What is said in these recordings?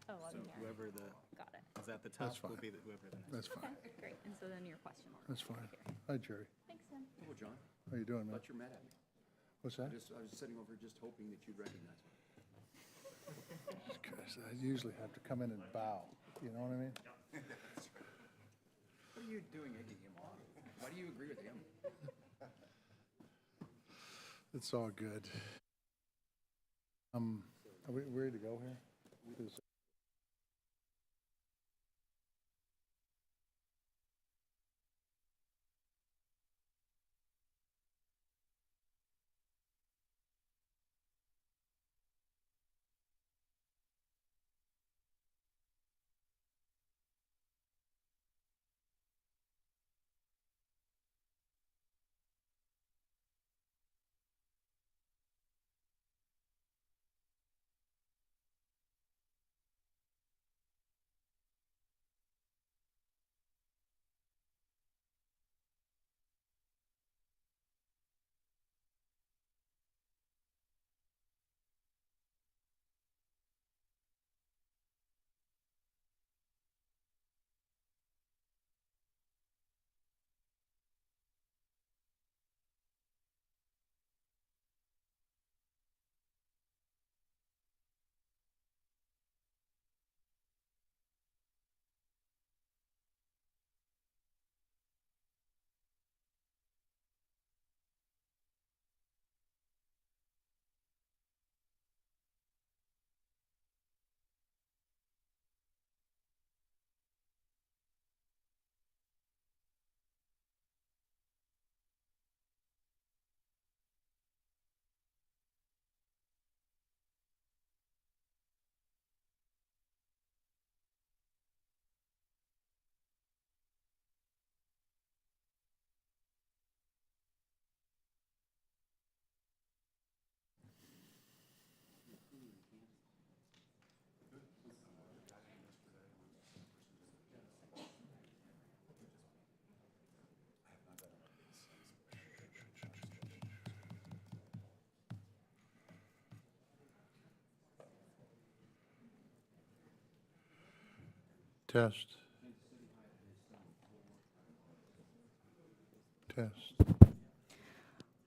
Oh, on So here. whoever Got it. is at the top That's fine. will be whoever the next. That's fine. Okay, great. And so then your question mark. That's fine. Hi, Jerry. Thanks, Tim. Hello, John. How you doing, man? Thought you're mad at me. What's that? I was sitting over just hoping that you'd recognize me. 'Cause I usually have to come in and bow. You know what I mean? What are you doing egging him on? Why do you agree with him? It's all good. Are we ready to go here? Test. Test.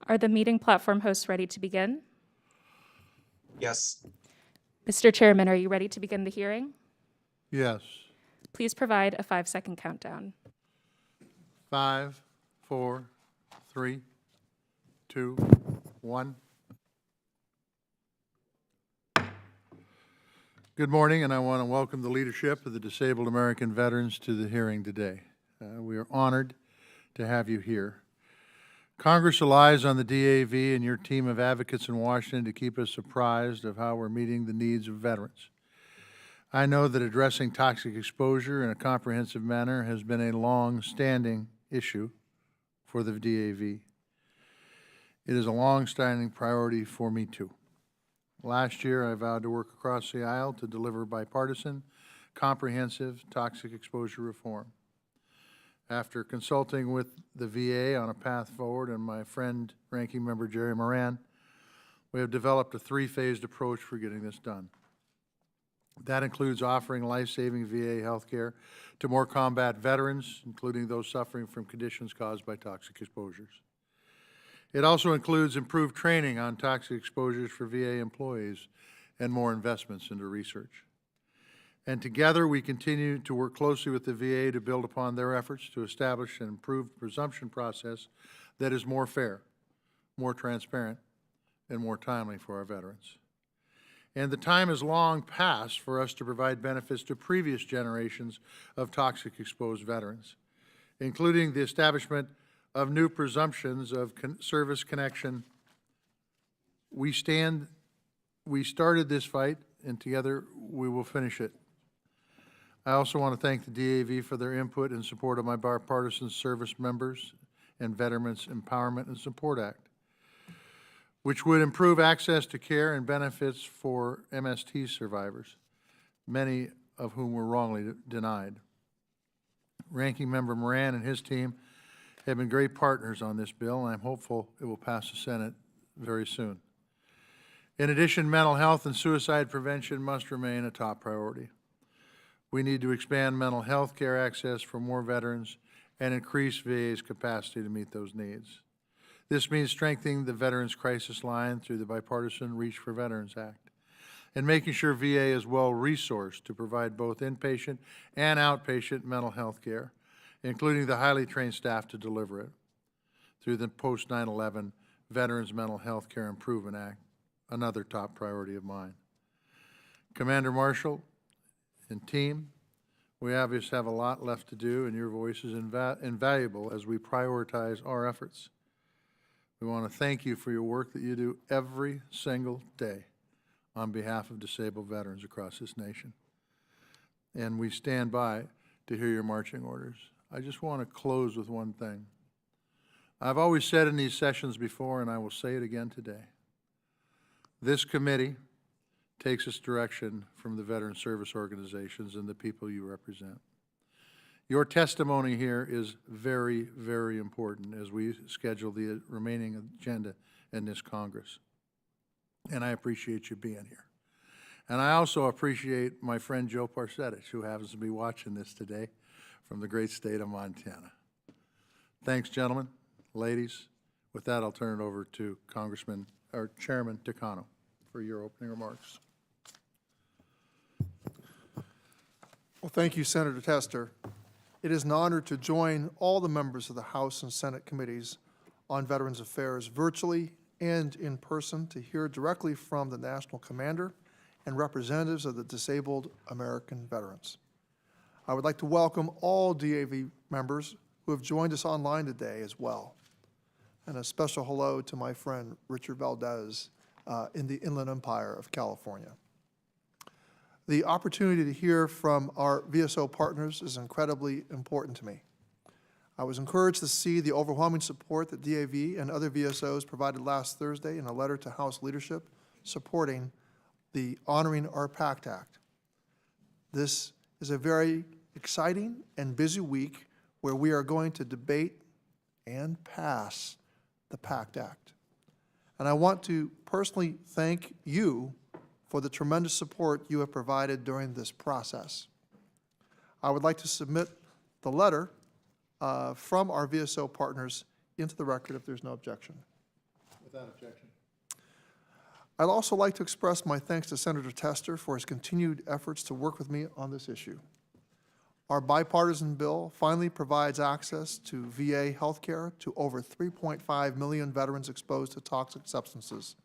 Are the meeting platform hosts ready to begin? Yes. Mr. Chairman, are you ready to begin the hearing? Yes. Please provide a 5-second countdown. 5, 4, 3, 2, 1. Good morning, and I want to welcome the leadership of the Disabled American Veterans to the hearing today. We are honored to have you here. Congress relies on the DAV and your team of advocates in Washington to keep us apprised of how we're meeting the needs of veterans. I know that addressing toxic exposure in a comprehensive manner has been a long-standing issue for the DAV. It is a long-standing priority for me, too. Last year, I vowed to work across the aisle to deliver bipartisan, comprehensive toxic exposure reform. After consulting with the VA on a path forward and my friend, Ranking Member Jerry Moran, we have developed a 3-phased approach for getting this done. That includes offering life-saving VA health care to more combat veterans, including those suffering from conditions caused by toxic exposures. It also includes improved training on toxic exposures for VA employees and more investments into research. And together, we continue to work closely with the VA to build upon their efforts to establish an improved presumption process that is more fair, more transparent, and more timely for our veterans. And the time has long passed for us to provide benefits to previous generations of toxic exposed veterans, including the establishment of new presumptions of service connection. We started this fight, and together we will finish it. I also want to thank the DAV for their input and support of my bipartisan service members and Veterans Empowerment and Support Act, which would improve access to care and benefits for MST survivors, many of whom were wrongly denied. Ranking Member Moran and his team have been great partners on this bill, and I'm hopeful it will pass the Senate very soon. In addition, mental health and suicide prevention must remain a top priority. We need to expand mental health care access for more veterans and increase VA's capacity to meet those needs. This means strengthening the Veterans Crisis Line through the bipartisan Reach for Veterans Act and making sure VA is well-resourced to provide both inpatient and outpatient mental health care, including the highly trained staff to deliver it, through the post-9/11 Veterans Mental Health Care Improvement Act, another top priority of mine. Commander Marshall and team, we obviously have a lot left to do, and your voice is invaluable as we prioritize our efforts. We want to thank you for your work that you do every single day on behalf of disabled veterans across this nation. And we stand by to hear your marching orders. I just want to close with one thing. I've always said in these sessions before, and I will say it again today, this committee takes its direction from the veteran service organizations and the people you represent. Your testimony here is very, very important as we schedule the remaining agenda in this Congress. And I appreciate you being here. And I also appreciate my friend Joe Parsetich, who happens to be watching this today from the great state of Montana. Thanks, gentlemen, ladies. With that, I'll turn it over to Chairman Takano for your opening remarks. Well, thank you, Senator Tester. It is an honor to join all the members of the House and Senate committees on Veterans Affairs virtually and in person to hear directly from the National Commander and representatives of the disabled American veterans. I would like to welcome all DAV members who have joined us online today as well. And a special hello to my friend Richard Valdez in the Inland Empire of California. The opportunity to hear from our VSO partners is incredibly important to me. I was encouraged to see the overwhelming support that DAV and other VSOs provided last Thursday in a letter to House leadership supporting the Honoring Our Pact Act. This is a very exciting and busy week where we are going to debate and pass the PACT Act. And I want to personally thank you for the tremendous support you have provided during this process. I would like to submit the letter from our VSO partners into the record if there's no objection. Without objection. I'd also like to express my thanks to Senator Tester for his continued efforts to work with me on this issue. Our bipartisan bill finally provides access to VA health care to over 3.5 million veterans exposed to toxic substances.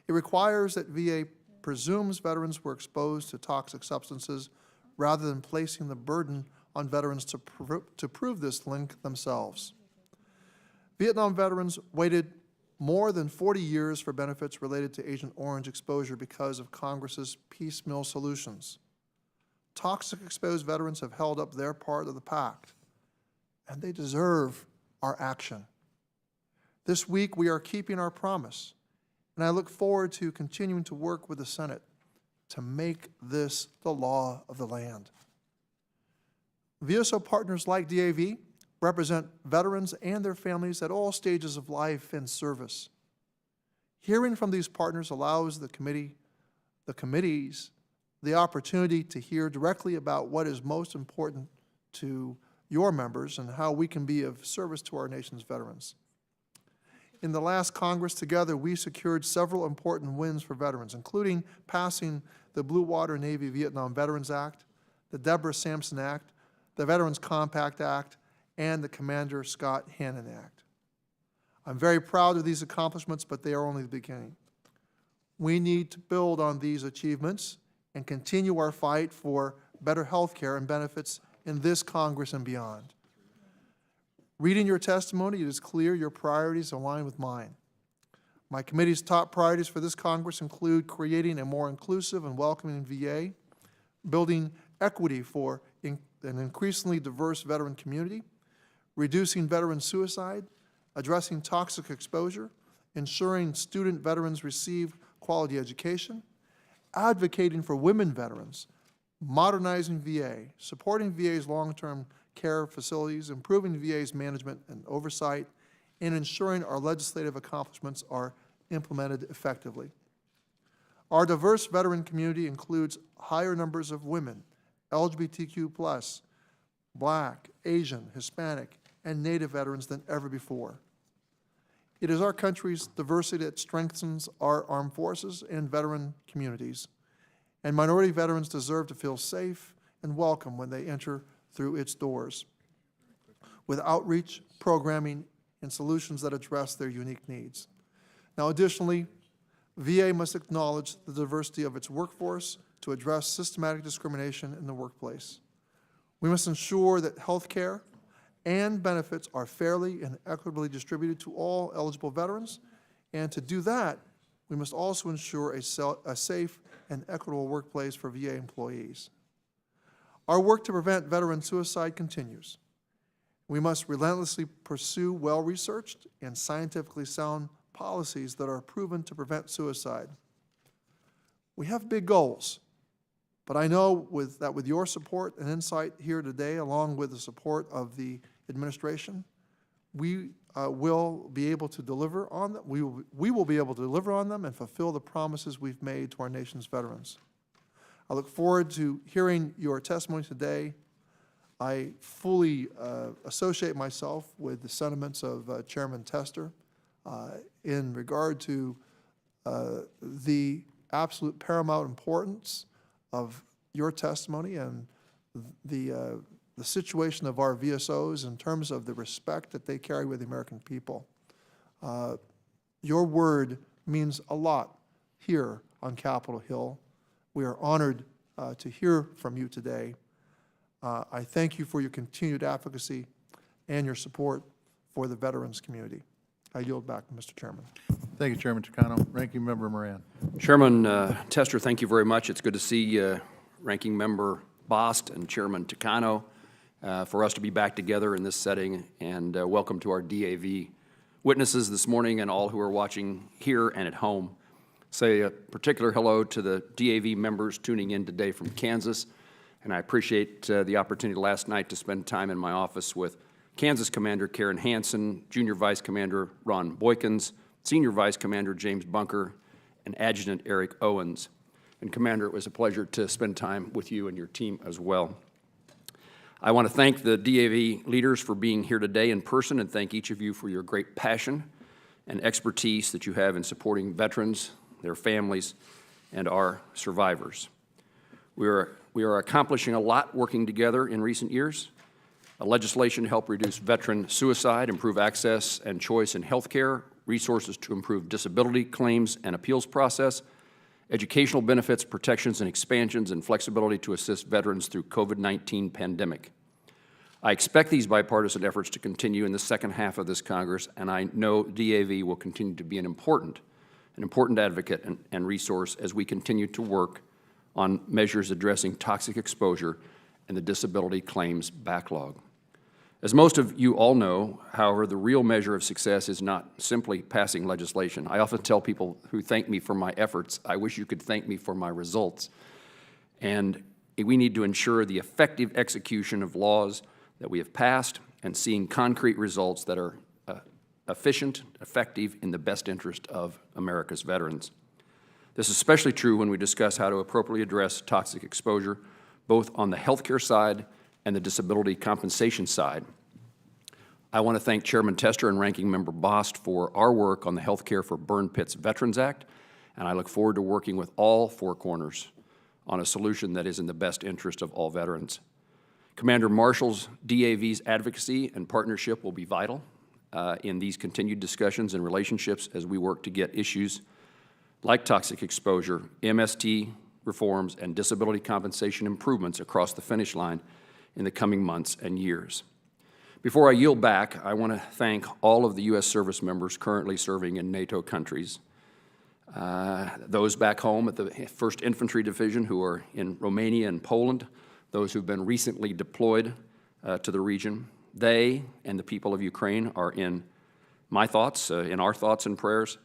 It requires that VA presumes veterans were exposed to toxic substances rather than placing the burden on veterans to prove this link themselves. Vietnam veterans waited more than 40 years for benefits related to Agent Orange exposure because of Congress's piecemeal solutions. Toxic exposed veterans have held up their part of the pact, and they deserve our action. This week, we are keeping our promise, and I look forward to continuing to work with the Senate to make this the law of the land. VSO partners like DAV represent veterans and their families at all stages of life and service. Hearing from these partners allows the committees the opportunity to hear directly about what is most important to your members and how we can be of service to our nation's veterans. In the last Congress, together, we secured several important wins for veterans, including passing the Blue Water Navy Vietnam Veterans Act, the Deborah Sampson Act, the Veterans Compact Act, and the Commander Scott Hannon Act. I'm very proud of these accomplishments, but they are only the beginning. We need to build on these achievements and continue our fight for better health care and benefits in this Congress and beyond. Reading your testimony, it is clear your priorities align with mine. My committee's top priorities for this Congress include creating a more inclusive and welcoming VA, building equity for an increasingly diverse veteran community, reducing veteran suicide, addressing toxic exposure, ensuring student veterans receive quality education, advocating for women veterans, modernizing VA, supporting VA's long-term care facilities, improving VA's management and oversight, and ensuring our legislative accomplishments are implemented effectively. Our diverse veteran community includes higher numbers of women, LGBTQ+, Black, Asian, Hispanic, and Native veterans than ever before. It is our country's diversity that strengthens our armed forces and veteran communities, and minority veterans deserve to feel safe and welcome when they enter through its doors, with outreach, programming, and solutions that address their unique needs. Now, additionally, VA must acknowledge the diversity of its workforce to address systematic discrimination in the workplace. We must ensure that health care and benefits are fairly and equitably distributed to all eligible veterans, and to do that, we must also ensure a safe and equitable workplace for VA employees. Our work to prevent veteran suicide continues. We must relentlessly pursue well-researched and scientifically sound policies that are proven to prevent suicide. We have big goals, but I know that with your support and insight here today, along with the support of the administration, we will be able to deliver on them. We will be able to deliver on them and fulfill the promises we've made to our nation's veterans. I look forward to hearing your testimony today. I fully associate myself with the sentiments of Chairman Tester in regard to the absolute paramount importance of your testimony and the situation of our VSOs in terms of the respect that they carry with the American people. Your word means a lot here on Capitol Hill. We are honored to hear from you today. I thank you for your continued advocacy and your support for the veterans community. I yield back, Mr. Chairman. Thank you, Chairman Takano. Ranking Member Moran. Chairman Tester, thank you very much. It's good to see Ranking Member Bost and Chairman Takano for us to be back together in this setting, and welcome to our DAV witnesses this morning and all who are watching here and at home. Say a particular hello to the DAV members tuning in today from Kansas, and I appreciate the opportunity last night to spend time in my office with Kansas Commander Karen Hansen, Junior Vice Commander Ron Boykins, Senior Vice Commander James Bunker, and Adjutant Eric Owens. And Commander, it was a pleasure to spend time with you and your team as well. I want to thank the DAV leaders for being here today in person, and thank each of you for your great passion and expertise that you have in supporting veterans, their families, and our survivors. We are accomplishing a lot working together in recent years. Legislation to help reduce veteran suicide, improve access and choice in health care, resources to improve disability claims and appeals process, educational benefits, protections and expansions, and flexibility to assist veterans through COVID-19 pandemic. I expect these bipartisan efforts to continue in the second half of this Congress, and I know DAV will continue to be an important advocate and resource as we continue to work on measures addressing toxic exposure and the disability claims backlog. As most of you all know, however, the real measure of success is not simply passing legislation. I often tell people who thank me for my efforts, I wish you could thank me for my results. And we need to ensure the effective execution of laws that we have passed and seeing concrete results that are efficient, effective, in the best interest of America's veterans. This is especially true when we discuss how to appropriately address toxic exposure, both on the healthcare side and the disability compensation side. I want to thank Chairman Tester and Ranking Member Bost for our work on the Healthcare for Burn Pits Veterans Act, and I look forward to working with all four corners on a solution that is in the best interest of all veterans. Commander Marshall's DAV's advocacy and partnership will be vital in these continued discussions and relationships as we work to get issues like toxic exposure, MST reforms, and disability compensation improvements across the finish line in the coming months and years. Before I yield back, I want to thank all of the U.S. service members currently serving in NATO countries, those back home at the 1st Infantry Division who are in Romania and Poland, those who've been recently deployed to the region. They and the people of Ukraine are in my thoughts, in our thoughts and prayers.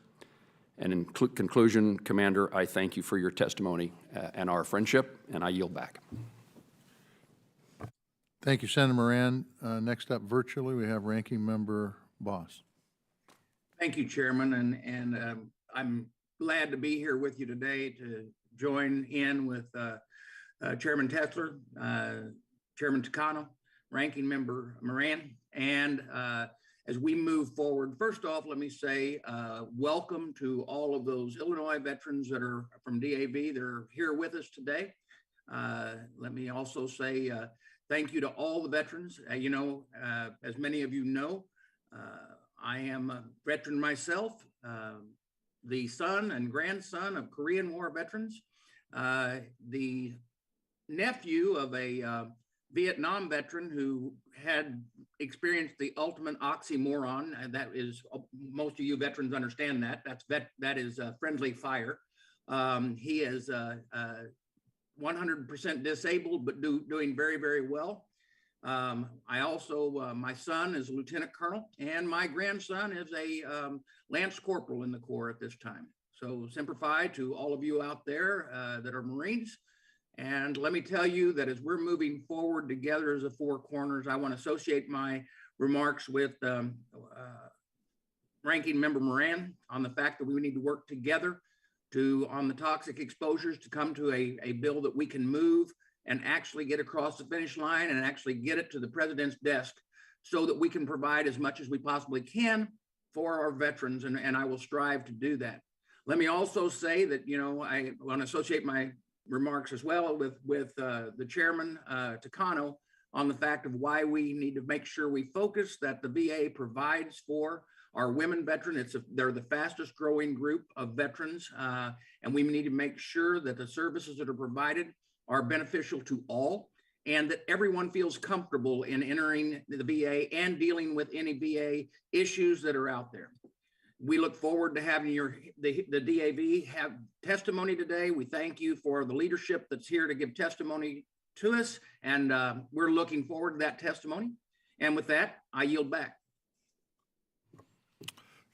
And in conclusion, Commander, I thank you for your testimony and our friendship, and I yield back. Thank you, Senator Moran. Next up virtually, we have Ranking Member Bost. Thank you, Chairman, and I'm glad to be here with you today to join in with Chairman Tesler, Chairman Takano, Ranking Member Moran, and as we move forward, first off, let me say welcome to all of those Illinois veterans that are from DAV that are here with us today. Let me also say thank you to all the veterans. As many of you know, I am a veteran myself, the son and grandson of Korean War veterans, the nephew of a Vietnam veteran who had experienced the ultimate oxymoron, and that is, most of you veterans understand that. That is friendly fire. He is 100% disabled, but doing very, very well. I also, my son is a lieutenant colonel, and my grandson is a lance corporal in the Corps at this time. So Semper Fi to all of you out there that are Marines. And let me tell you that as we're moving forward together as a Four Corners, I want to associate my remarks with Ranking Member Moran on the fact that we need to work together on the toxic exposures to come to a bill that we can move and actually get across the finish line and actually get it to the president's desk so that we can provide as much as we possibly can for our veterans. And I will strive to do that. Let me also say that, I want to associate my remarks as well with the chairman, Takano, on the fact of why we need to make sure we focus that the VA provides for our women veterans. They're the fastest growing group of veterans, and we need to make sure that the services that are provided are beneficial to all, and that everyone feels comfortable in entering the VA and dealing with any VA issues that are out there. We look forward to having the DAV have testimony today. We thank you for the leadership that's here to give testimony to us, and we're looking forward to that testimony. And with that, I yield back.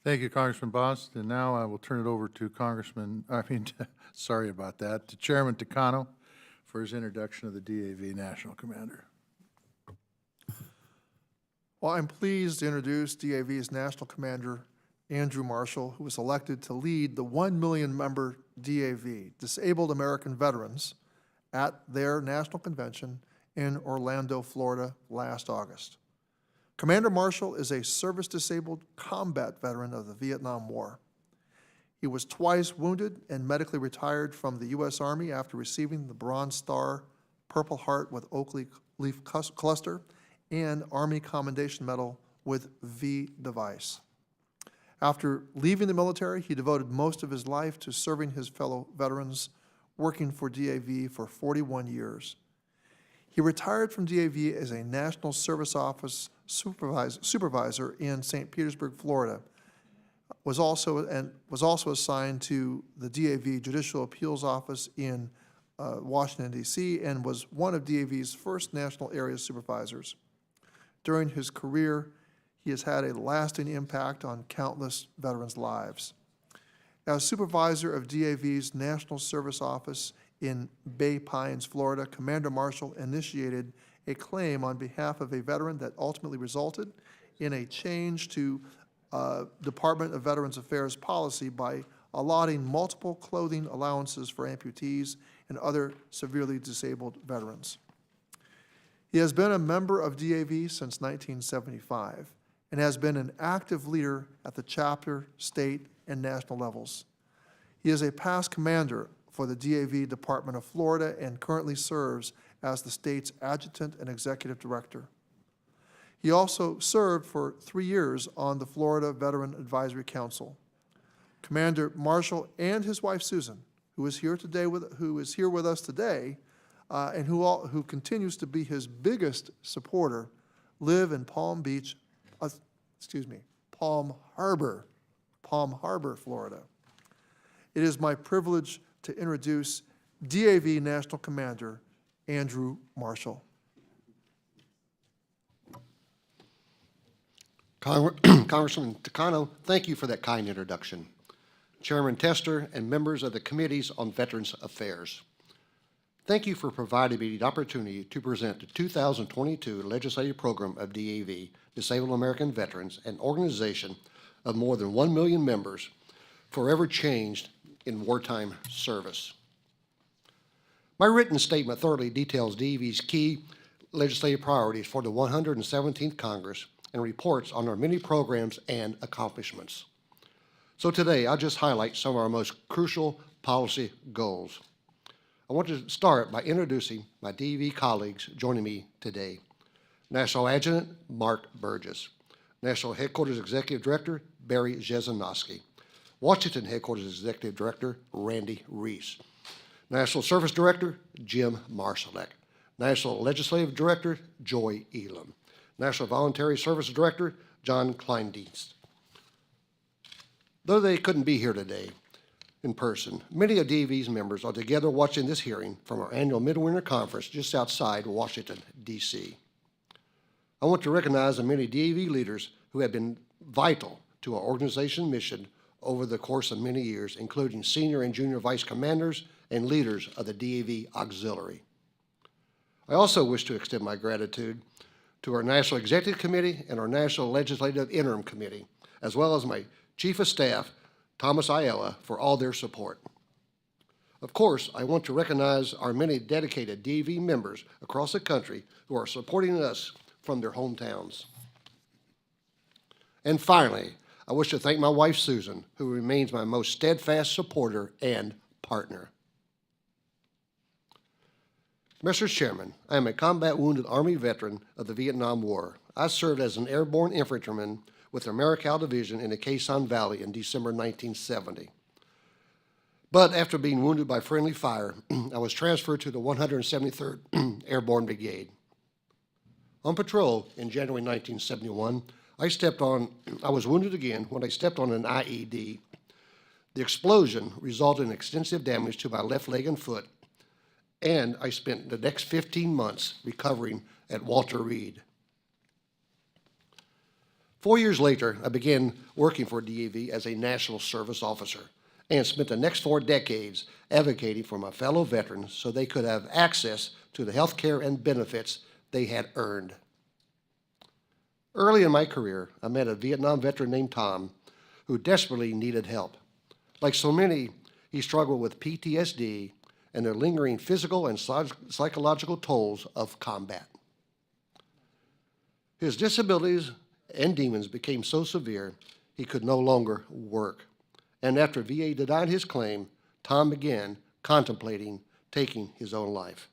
Thank you, Congressman Bost. And now I will turn it over to sorry about that, to Chairman Takano for his introduction of the DAV National Commander. Well, I'm pleased to introduce DAV's National Commander, Andrew Marshall, who was elected to lead the 1 million member DAV, Disabled American Veterans, at their national convention in Orlando, Florida last August. Commander Marshall is a service-disabled combat veteran of the Vietnam War. He was twice wounded and medically retired from the U.S. Army after receiving the Bronze Star, Purple Heart with Oak Leaf Cluster, and Army Commendation Medal with V device. After leaving the military, he devoted most of his life to serving his fellow veterans, working for DAV for 41 years. He retired from DAV as a National Service Office supervisor in St. Petersburg, Florida. Was also assigned to the DAV Judicial Appeals Office in Washington, D.C., and was one of DAV's first national area supervisors. During his career, he has had a lasting impact on countless veterans' lives. As supervisor of DAV's National Service Office in Bay Pines, Florida, Commander Marshall initiated a claim on behalf of a veteran that ultimately resulted in a change to Department of Veterans Affairs policy by allotting multiple clothing allowances for amputees and other severely disabled veterans. He has been a member of DAV since 1975 and has been an active leader at the chapter, state, and national levels. He is a past commander for the DAV Department of Florida and currently serves as the state's adjutant and executive director. He also served for 3 years on the Florida Veteran Advisory Council. Commander Marshall and his wife Susan, who is here with us today, and who continues to be his biggest supporter, live in Palm Harbor, Florida. It is my privilege to introduce DAV National Commander Andrew Marshall. Congressman Takano, thank you for that kind introduction. Chairman Tester and members of the Committees on Veterans Affairs, thank you for providing me the opportunity to present the 2022 legislative program of DAV, Disabled American Veterans, an organization of more than 1 million members, forever changed in wartime service. My written statement thoroughly details DEV's key legislative priorities for the 117th Congress and reports on our many programs and accomplishments. So today, I'll just highlight some of our most crucial policy goals. I want to start by introducing my DEV colleagues joining me today. National Adjutant Mark Burgess, National Headquarters Executive Director Barry Jesenowski, Washington Headquarters Executive Director Randy Reese, National Service Director Jim Marsalek, National Legislative Director Joy Elam, National Voluntary Service Director John Kleindienst. Though they couldn't be here today in person, many of DEV's members are together watching this hearing from our annual Midwinter Conference just outside Washington, D.C. I want to recognize the many DEV leaders who have been vital to our organization's mission over the course of many years, including senior and junior vice commanders and leaders of the DEV Auxiliary. I also wish to extend my gratitude to our National Executive Committee and our National Legislative Interim Committee, as well as my Chief of Staff, Thomas Ayala, for all their support. Of course, I want to recognize our many dedicated DEV members across the country who are supporting us from their hometowns. And finally, I wish to thank my wife, Susan, who remains my most steadfast supporter and partner. Mr. Chairman, I am a combat-wounded Army veteran of the Vietnam War. I served as an airborne infantryman with the Marical Division in the Khe Sanh Valley in December 1970. But after being wounded by friendly fire, I was transferred to the 173rd Airborne Brigade. On patrol in January 1971, I was wounded again when I stepped on an IED. The explosion resulted in extensive damage to my left leg and foot, and I spent the next 15 months recovering at Walter Reed. 4 years later, I began working for DEV as a National Service Officer and spent the next 4 decades advocating for my fellow veterans so they could have access to the health care and benefits they had earned. Early in my career, I met a Vietnam veteran named Tom who desperately needed help. Like so many, he struggled with PTSD and the lingering physical and psychological tolls of combat. His disabilities and demons became so severe he could no longer work. And after VA denied his claim, Tom began contemplating taking his own life.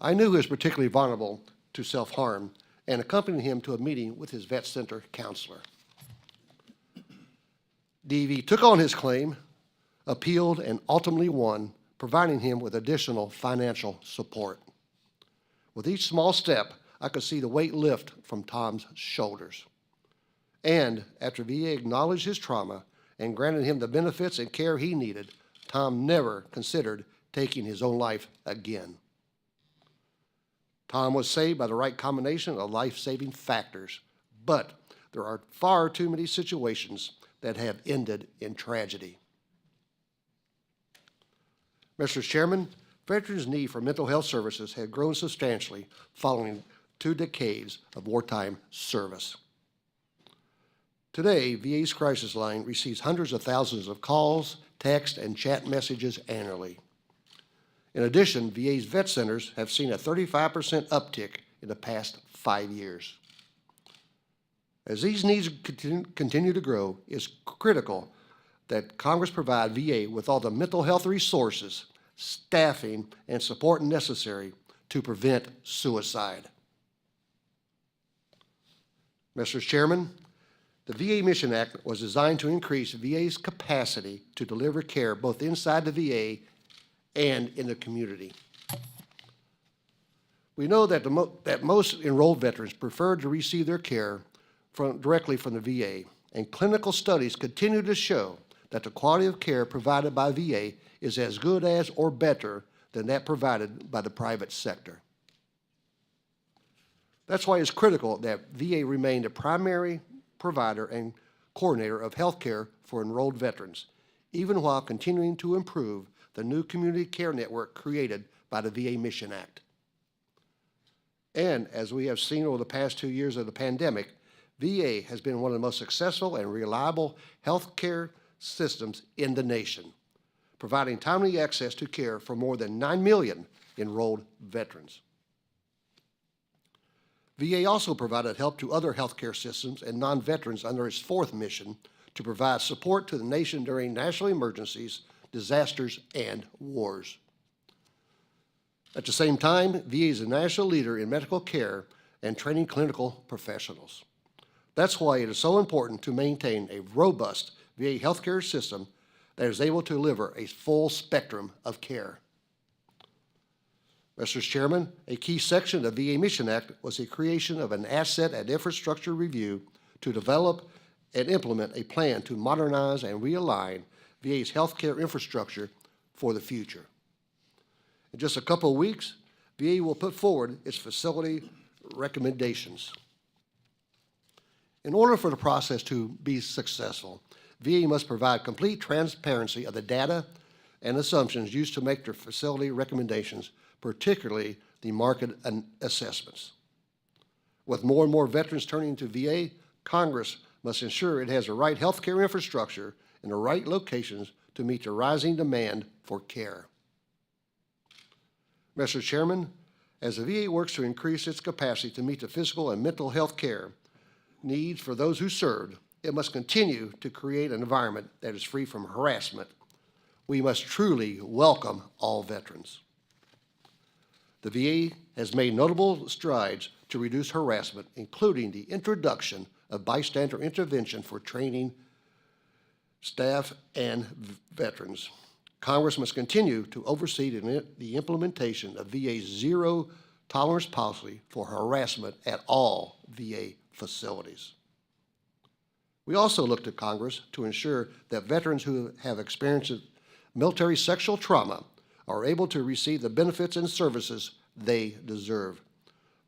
I knew he was particularly vulnerable to self-harm and accompanied him to a meeting with his Vet Center counselor. DEV took on his claim, appealed, and ultimately won, providing him with additional financial support. With each small step, I could see the weight lift from Tom's shoulders. And after VA acknowledged his trauma and granted him the benefits and care he needed, Tom never considered taking his own life again. Tom was saved by the right combination of life-saving factors, but there are far too many situations that have ended in tragedy. Mr. Chairman, veterans' need for mental health services have grown substantially following 2 decades of wartime service. Today, VA's crisis line receives hundreds of thousands of calls, text, and chat messages annually. In addition, VA's vet centers have seen a 35% uptick in the past 5 years. As these needs continue to grow, it's critical that Congress provide VA with all the mental health resources, staffing, and support necessary to prevent suicide. Mr. Chairman, the VA Mission Act was designed to increase VA's capacity to deliver care both inside the VA and in the community. We know that most enrolled veterans prefer to receive their care directly from the VA, and clinical studies continue to show that the quality of care provided by VA is as good as or better than that provided by the private sector. That's why it's critical that VA remain the primary provider and coordinator of health care for enrolled veterans, even while continuing to improve the new community care network created by the VA Mission Act. And as we have seen over the past 2 years of the pandemic, VA has been one of the most successful and reliable health care systems in the nation. providing timely access to care for more than 9 million enrolled veterans. VA also provided help to other healthcare systems and non-veterans under its fourth mission to provide support to the nation during national emergencies, disasters, and wars. At the same time, VA is a national leader in medical care and training clinical professionals. That's why it is so important to maintain a robust VA healthcare system that is able to deliver a full spectrum of care. Mr. Chairman, a key section of the VA Mission Act was the creation of an asset and infrastructure review to develop and implement a plan to modernize and realign VA's healthcare infrastructure for the future. In just a couple of weeks, VA will put forward its facility recommendations. In order for the process to be successful, VA must provide complete transparency of the data and assumptions used to make their facility recommendations, particularly the market assessments. With more and more veterans turning to VA, Congress must ensure it has the right healthcare infrastructure in the right locations to meet the rising demand for care. Mr. Chairman, as the VA works to increase its capacity to meet the physical and mental health care needs for those who served, it must continue to create an environment that is free from harassment. We must truly welcome all veterans. The VA has made notable strides to reduce harassment, including the introduction of bystander intervention for training staff and veterans. Congress must continue to oversee the implementation of VA's zero tolerance policy for harassment at all VA facilities. We also look to Congress to ensure that veterans who have experienced military sexual trauma are able to receive the benefits and services they deserve.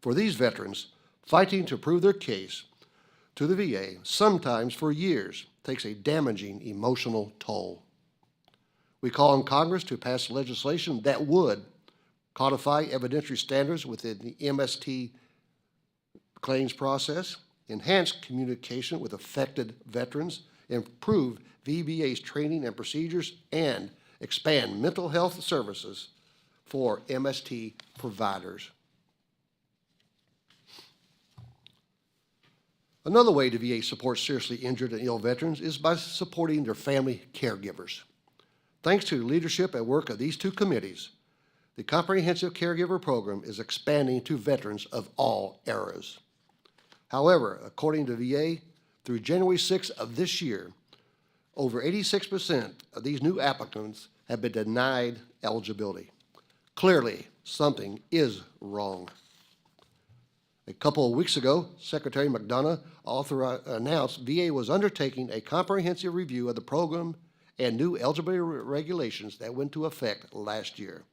For these veterans, fighting to prove their case to the VA, sometimes for years, takes a damaging emotional toll. We call on Congress to pass legislation that would codify evidentiary standards within the MST claims process, enhance communication with affected veterans, improve VBA's training and procedures, and expand mental health services for MST providers. Another way the VA supports seriously injured and ill veterans is by supporting their family caregivers. Thanks to the leadership and work of these two committees, the Comprehensive Caregiver Program is expanding to veterans of all eras. However, according to VA, through January 6th of this year, over 86% of these new applicants have been denied eligibility. Clearly, something is wrong. A couple of weeks ago, Secretary McDonough announced VA was undertaking a comprehensive review of the program and new eligibility regulations that went into effect last year.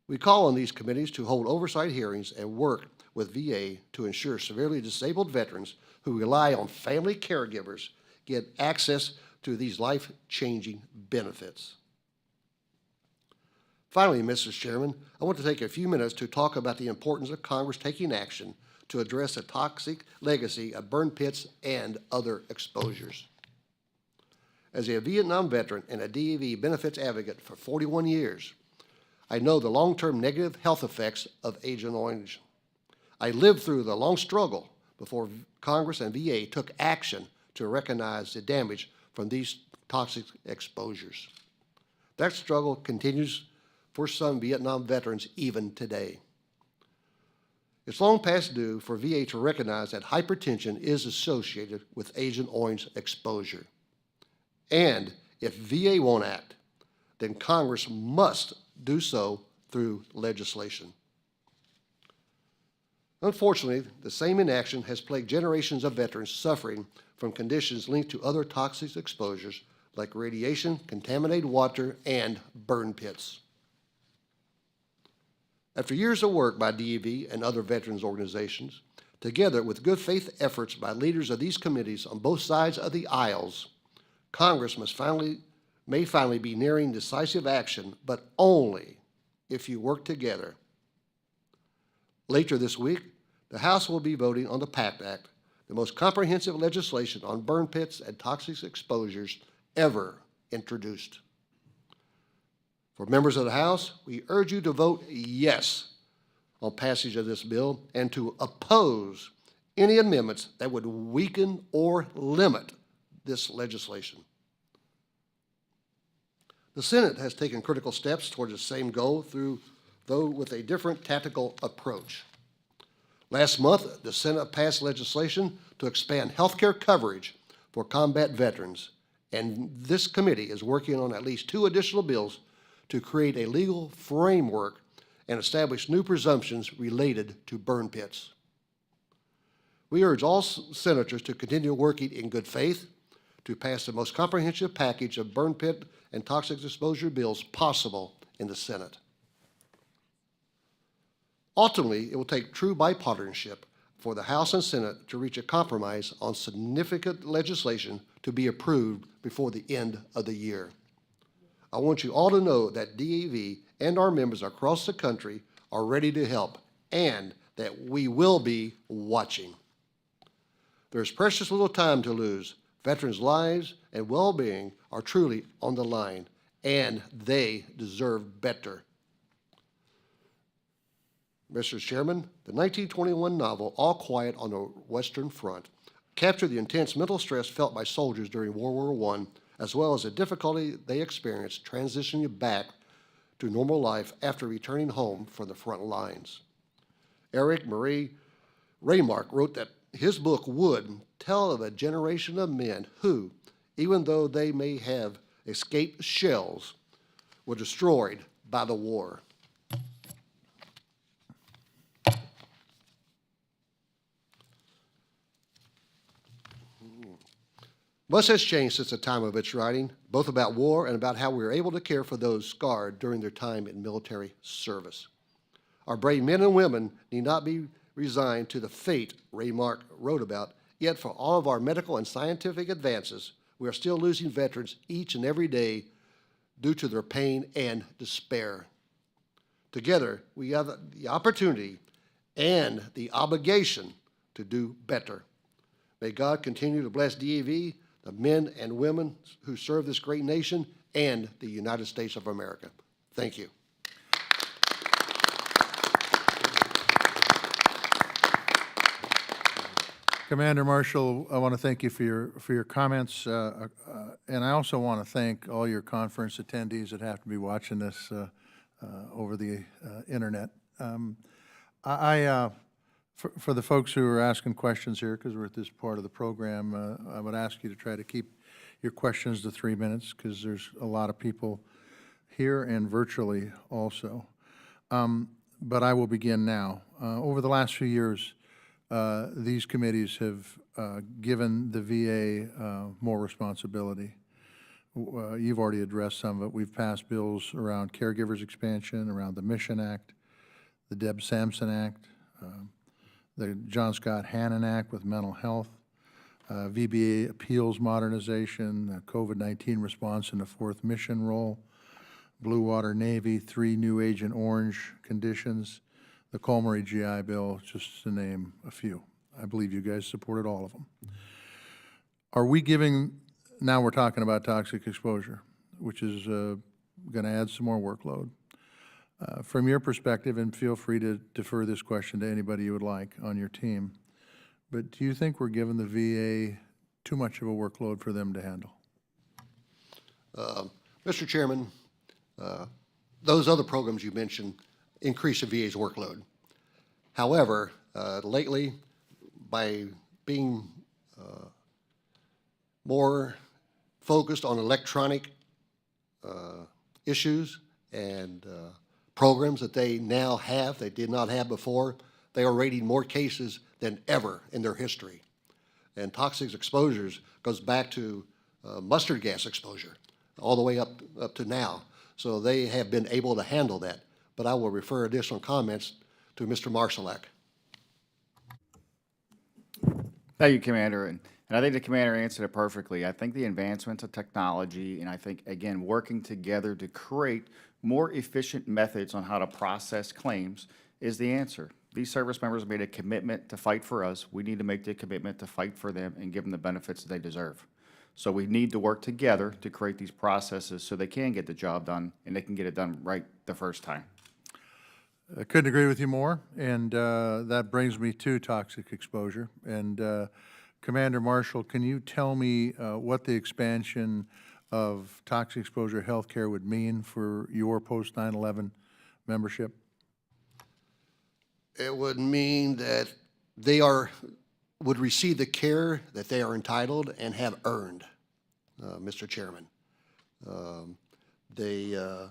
We call on these committees to hold oversight hearings and work with VA to ensure severely disabled veterans who rely on family caregivers get access to these life-changing benefits. Finally, Mr. Chairman, I want to take a few minutes to talk about the importance of Congress taking action to address the toxic legacy of burn pits and other exposures. As a Vietnam veteran and a DAV benefits advocate for 41 years, I know the long-term negative health effects of Agent Orange. I lived through the long struggle before Congress and VA took action to recognize the damage from these toxic exposures. That struggle continues for some Vietnam veterans even today. It's long past due for VA to recognize that hypertension is associated with Agent Orange exposure. And if VA won't act, then Congress must do so through legislation. Unfortunately, the same inaction has plagued generations of veterans suffering from conditions linked to other toxic exposures like radiation, contaminated water, and burn pits. After years of work by DAV and other veterans organizations, together with good faith efforts by leaders of these committees on both sides of the aisles, Congress may finally be nearing decisive action, but only if you work together. Later this week, the House will be voting on the PACT Act, the most comprehensive legislation on burn pits and toxic exposures ever introduced. For members of the House, we urge you to vote yes on passage of this bill and to oppose any amendments that would weaken or limit this legislation. The Senate has taken critical steps toward the same goal, though with a different tactical approach. Last month, the Senate passed legislation to expand health care coverage for combat veterans, and this committee is working on at least 2 additional bills to create a legal framework and establish new presumptions related to burn pits. We urge all senators to continue working in good faith to pass the most comprehensive package of burn pit and toxic exposure bills possible in the Senate. Ultimately, it will take true bipartisanship for the House and Senate to reach a compromise on significant legislation to be approved before the end of the year. I want you all to know that DAV and our members across the country are ready to help and that we will be watching. There's precious little time to lose. Veterans' lives and well-being are truly on the line, and they deserve better. Mr. Chairman, the 1921 novel All Quiet on the Western Front captured the intense mental stress felt by soldiers during World War I, as well as the difficulty they experienced transitioning back to normal life after returning home from the front lines. Eric Marie Raymark wrote that his book would tell of a generation of men who, even though they may have escaped shells, were destroyed by the war. Much has changed since the time of its writing, both about war and about how we were able to care for those scarred during their time in military service. Our brave men and women need not be resigned to the fate Raymark wrote about, yet for all of our medical and scientific advances, we are still losing veterans each and every day due to their pain and despair. Together, we have the opportunity and the obligation to do better. May God continue to bless DAV, the men and women who serve this great nation, and the United States of America. Thank you. Commander Marshall, I want to thank you for your comments, and I also want to thank all your conference attendees that have to be watching this over the internet. For the folks who are asking questions here, because we're at this part of the program, I would ask you to try to keep your questions to 3 minutes, because there's a lot of people here and virtually also. But I will begin now. Over the last few years, these committees have given the VA more responsibility. You've already addressed some of it. We've passed bills around Caregivers expansion, around the Mission Act, the Deb Sampson Act, the John Scott Hannon Act with mental health, VBA appeals modernization, COVID-19 response in the 4th mission role, Blue Water Navy, 3 new Agent Orange conditions, the Colmary GI Bill, just to name a few. I believe you guys supported all of them. Are we giving, now we're talking about toxic exposure, which is going to add some more workload. From your perspective, and feel free to defer this question to anybody you would like on your team, but do you think we're giving the VA too much of a workload for them to handle? Mr. Chairman, those other programs you mentioned increase the VA's workload. However, lately, by being more focused on electronic issues and programs that they now have, they did not have before, they are rating more cases than ever in their history. And toxic exposures goes back to mustard gas exposure all the way up to now. So they have been able to handle that. But I will refer additional comments to Mr. Marszalek. Thank you, Commander. And I think the Commander answered it perfectly. I think the advancements of technology, and I think, again, working together to create more efficient methods on how to process claims is the answer. These service members made a commitment to fight for us. We need to make the commitment to fight for them and give them the benefits that they deserve. So we need to work together to create these processes so they can get the job done and they can get it done right the first time. I couldn't agree with you more, and that brings me to toxic exposure. And Commander Marshall, can you tell me what the expansion of toxic exposure healthcare would mean for your post 9/11 membership? It would mean that would receive the care that they are entitled and have earned, Mr. Chairman. They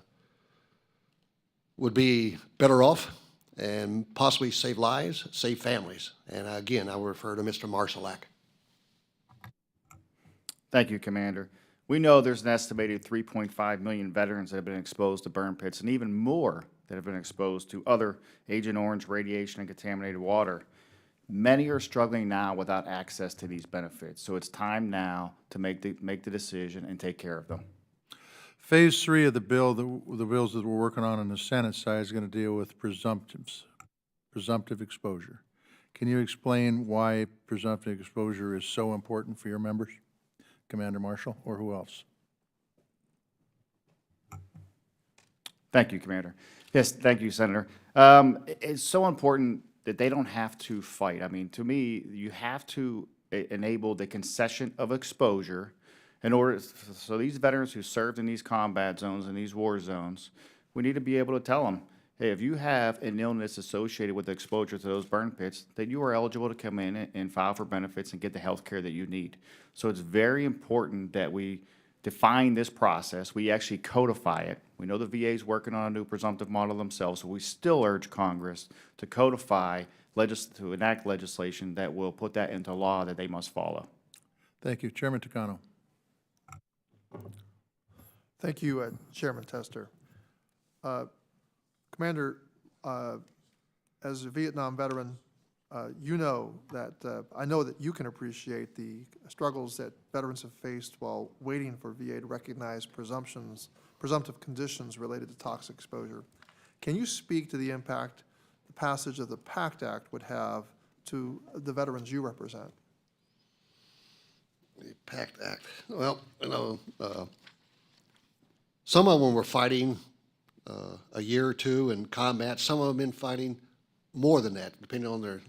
would be better off and possibly save lives, save families. And again, I will refer to Mr. Marshallak. Thank you, Commander. We know there's an estimated 3.5 million veterans that have been exposed to burn pits and even more that have been exposed to other Agent Orange radiation and contaminated water. Many are struggling now without access to these benefits, so it's time now to make the decision and take care of them. Phase 3 of the bill, the bills that we're working on the Senate side is going to deal with presumptive exposure. Can you explain why presumptive exposure is so important for your members, Commander Marshall, or who else? Thank you, Commander. Yes, thank you, Senator. It's so important that they don't have to fight. I mean, to me, you have to enable the concession of exposure in order, so these veterans who served in these combat zones and these war zones, we need to be able to tell them, hey, if you have an illness associated with exposure to those burn pits, then you are eligible to come in and file for benefits and get the health care that you need. So it's very important that we define this process. We actually codify it. We know the VA is working on a new presumptive model themselves, so we still urge Congress to codify, to enact legislation that will put that into law that they must follow. Thank you. Chairman Takano. Thank you, Chairman Tester. Commander, as a Vietnam veteran, you know that I know that you can appreciate the struggles that veterans have faced while waiting for VA to recognize presumptive conditions related to toxic exposure. Can you speak to the impact the passage of the PACT Act would have to the veterans you represent? The PACT Act. Well, you know, some of them were fighting a year or two in combat. Some of them been fighting more than that, depending on their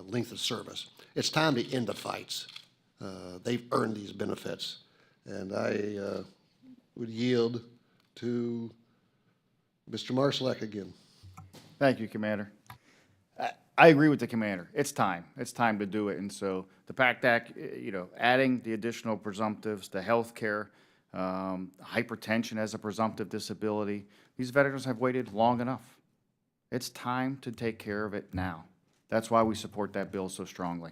length of service. It's time to end the fights. They've earned these benefits. And I would yield to Mr. Marshallak again. Thank you, Commander. I agree with the Commander. It's time. It's time to do it. And so the PACT Act, you know, adding the additional presumptives, the health care, hypertension as a presumptive disability, these veterans have waited long enough. It's time to take care of it now. That's why we support that bill so strongly.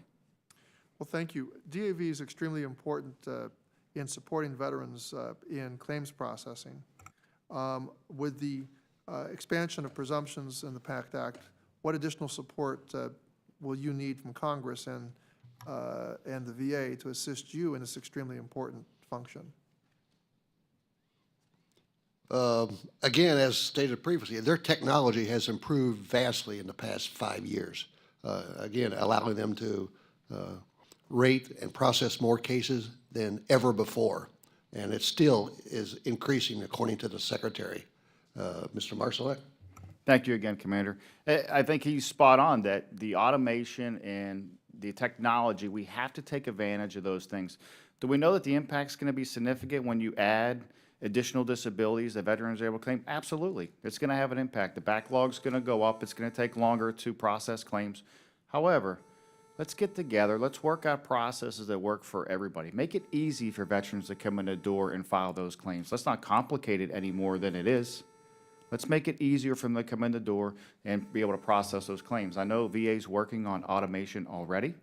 Well, thank you. DAV is extremely important in supporting veterans in claims processing. With the expansion of presumptions in the PACT Act, what additional support will you need from Congress and the VA to assist you in this extremely important function? Again, as stated previously, their technology has improved vastly in the past 5 years. Again, allowing them to rate and process more cases than ever before. And it still is increasing according to the Secretary. Mr. Marshallak? Thank you again, Commander. I think he's spot on that the automation and the technology, we have to take advantage of those things. Do we know that the impact's going to be significant when you add additional disabilities that veterans are able to claim? Absolutely. It's going to have an impact. The backlog's going to go up. It's going to take longer to process claims. However, let's get together. Let's work out processes that work for everybody. Make it easy for veterans to come in the door and file those claims. Let's not complicate it any more than it is. Let's make it easier for them to come in the door and be able to process those claims. I know VA's working on automation already.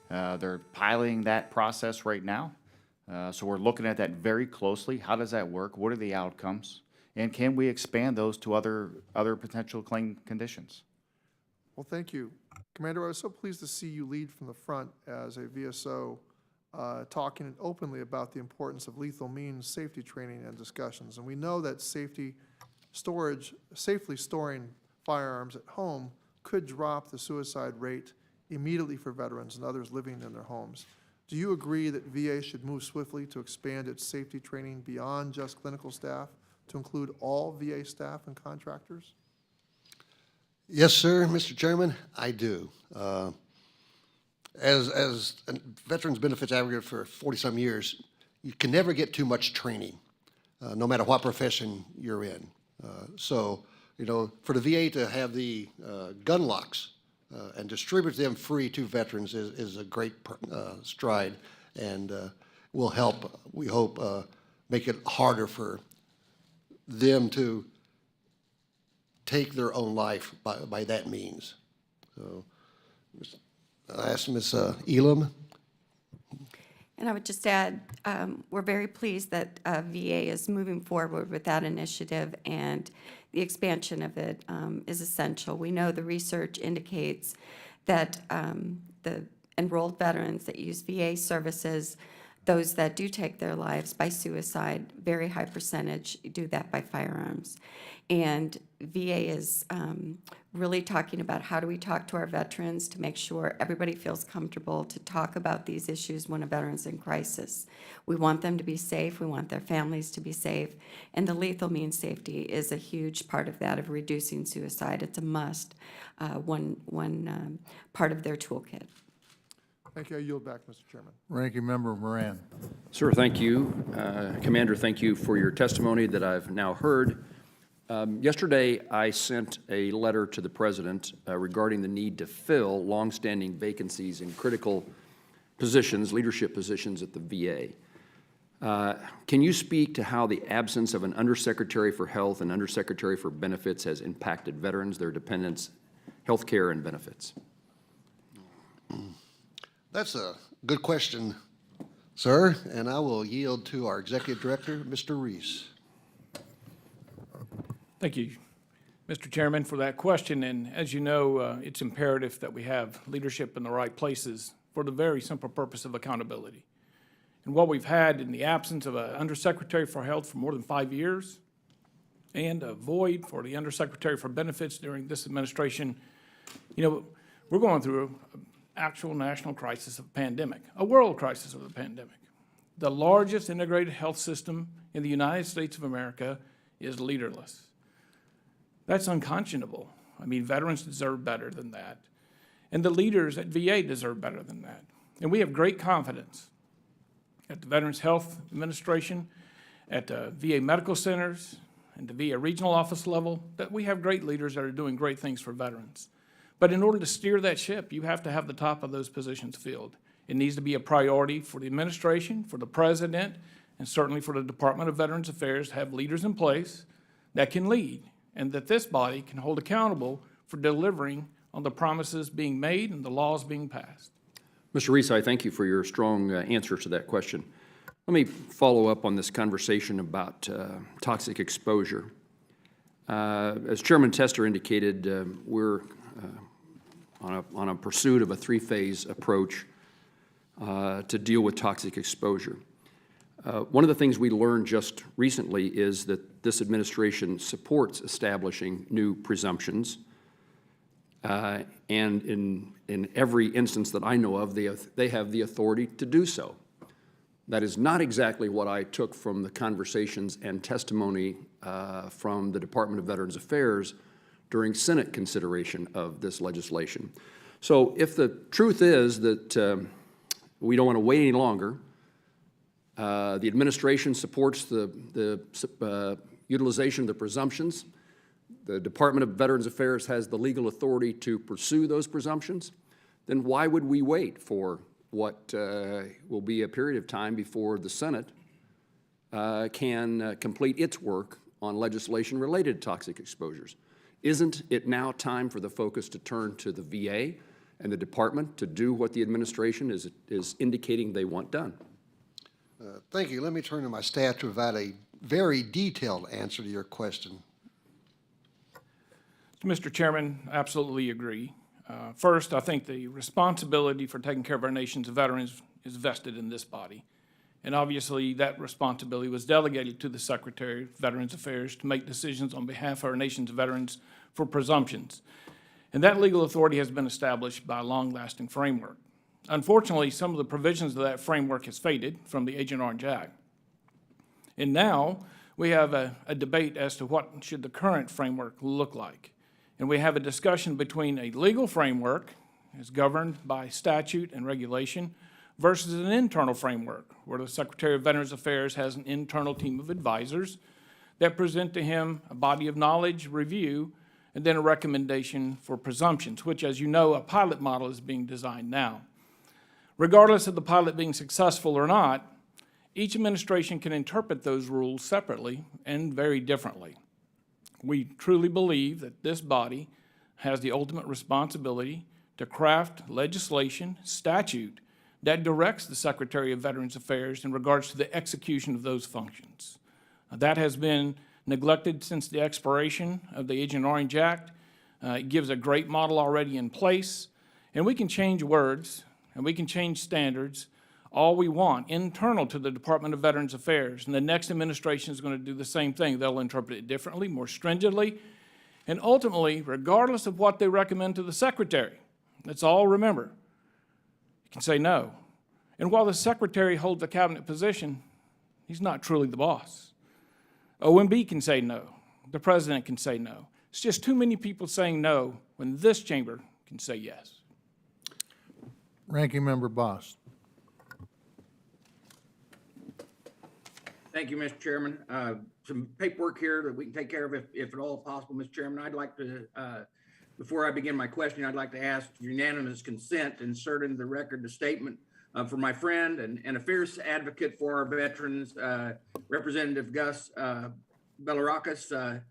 They're piloting that process right now. So we're looking at that very closely. How does that work? What are the outcomes? And can we expand those to other potential claim conditions? Well, thank you. Commander, I was so pleased to see you lead from the front as a VSO, talking openly about the importance of lethal means safety training and discussions. And we know that safely storing firearms at home could drop the suicide rate immediately for veterans and others living in their homes. Do you agree that VA should move swiftly to expand its safety training beyond just clinical staff to include all VA staff and contractors? Yes, sir, Mr. Chairman, I do. As a veterans benefits advocate for 40-some years, you can never get too much training, no matter what profession you're in. So, you know, for the VA to have the gun locks and distribute them free to veterans is a great stride, and will help, we hope, make it harder for them to take their own life by that means. So I asked Ms. Elam. And I would just add, we're very pleased that VA is moving forward with that initiative, and the expansion of it is essential. We know the research indicates that the enrolled veterans that use VA services, those that do take their lives by suicide, very high percentage do that by firearms. And VA is really talking about how do we talk to our veterans to make sure everybody feels comfortable to talk about these issues when a veteran's in crisis. We want them to be safe, we want their families to be safe, and the lethal means safety is a huge part of that, of reducing suicide. It's a must, one part of their toolkit. Thank you. I yield back, Mr. Chairman. Ranking Member Moran. Sir, thank you. Commander, thank you for your testimony that I've now heard. Yesterday, I sent a letter to the President regarding the need to fill longstanding vacancies in critical positions, leadership positions at the VA. Can you speak to how the absence of an Undersecretary for Health and Undersecretary for Benefits has impacted veterans, their dependents, health care, and benefits? That's a good question, sir, and I will yield to our Executive Director, Mr. Reese. Thank you, Mr. Chairman, for that question. And as you know, it's imperative that we have leadership in the right places for the very simple purpose of accountability. And what we've had in the absence of an Undersecretary for Health for more than 5 years, and a void for the Undersecretary for Benefits during this administration, you know, we're going through an actual national crisis of a pandemic, a world crisis of the pandemic. The largest integrated health system in the United States of America is leaderless. That's unconscionable. I mean, veterans deserve better than that. And the leaders at VA deserve better than that. And we have great confidence at the Veterans Health Administration, at the VA medical centers, and the VA regional office level, that we have great leaders that are doing great things for veterans. But in order to steer that ship, you have to have the top of those positions filled. It needs to be a priority for the administration, for the President, and certainly for the Department of Veterans Affairs to have leaders in place that can lead, and that this body can hold accountable for delivering on the promises being made and the laws being passed. Mr. Reese, I thank you for your strong answer to that question. Let me follow up on this conversation about toxic exposure. As Chairman Tester indicated, we're on a pursuit of a three-phase approach to deal with toxic exposure. One of the things we learned just recently is that this administration supports establishing new presumptions, and in every instance that I know of, they have the authority to do so. That is not exactly what I took from the conversations and testimony from the Department of Veterans Affairs during Senate consideration of this legislation. So if the truth is that we don't want to wait any longer, the administration supports the utilization of the presumptions, the Department of Veterans Affairs has the legal authority to pursue those presumptions, then why would we wait for what will be a period of time before the Senate can complete its work on legislation related to toxic exposures? Isn't it now time for the focus to turn to the VA and the department to do what the administration is indicating they want done? Thank you. Let me turn to my staff to provide a very detailed answer to your question. Mr. Chairman, I absolutely agree. First, I think the responsibility for taking care of our nation's veterans is vested in this body. And obviously, that responsibility was delegated to the Secretary of Veterans Affairs to make decisions on behalf of our nation's veterans for presumptions. And that legal authority has been established by a long-lasting framework. Unfortunately, some of the provisions of that framework has faded from the Agent Orange Act. And now we have a debate as to what should the current framework look like. And we have a discussion between a legal framework as governed by statute and regulation versus an internal framework where the Secretary of Veterans Affairs has an internal team of advisors that present to him a body of knowledge review and then a recommendation for presumptions, which, as you know, a pilot model is being designed now. Regardless of the pilot being successful or not, each administration can interpret those rules separately and very differently. We truly believe that this body has the ultimate responsibility to craft legislation, statute, that directs the Secretary of Veterans Affairs in regards to the execution of those functions. That has been neglected since the expiration of the Agent Orange Act. It gives a great model already in place, and we can change words and we can change standards all we want internal to the Department of Veterans Affairs, and the next administration is going to do the same thing. They'll interpret it differently, more stringently, and ultimately, regardless of what they recommend to the Secretary, let's all remember, you can say no. And while the Secretary holds a cabinet position, he's not truly the boss. OMB can say no. The President can say no. It's just too many people saying no when this chamber can say yes. Ranking Member Boss. Thank you, Mr. Chairman. Some paperwork here that we can take care of if at all possible, Mr. Chairman. I'd like to, before I begin my question, I'd like to ask unanimous consent to insert into the record the statement for my friend and a fierce advocate for our veterans, Representative Gus Belarakis.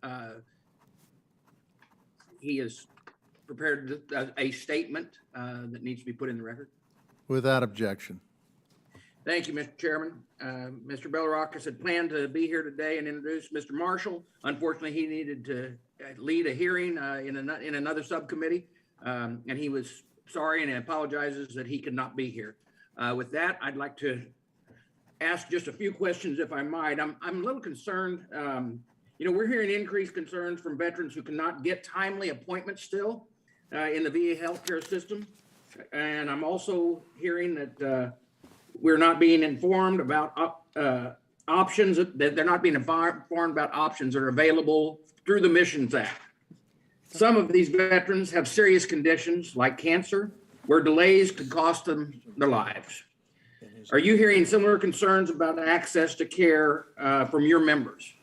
He has prepared a statement that needs to be put in the record. Without objection. Thank you, Mr. Chairman. Mr. Belarakis had planned to be here today and introduce Mr. Marshall. Unfortunately, he needed to lead a hearing in another subcommittee, and he was sorry and apologizes that he could not be here. With that, I'd like to ask just a few questions, if I might. I'm a little concerned. We're hearing increased concerns from veterans who cannot get timely appointments still in the VA healthcare system. And I'm also hearing that we're not being informed about options, that they're not being informed about options that are available through the Missions Act. Some of these veterans have serious conditions like cancer, where delays could cost them their lives. Are you hearing similar concerns about access to care from your members?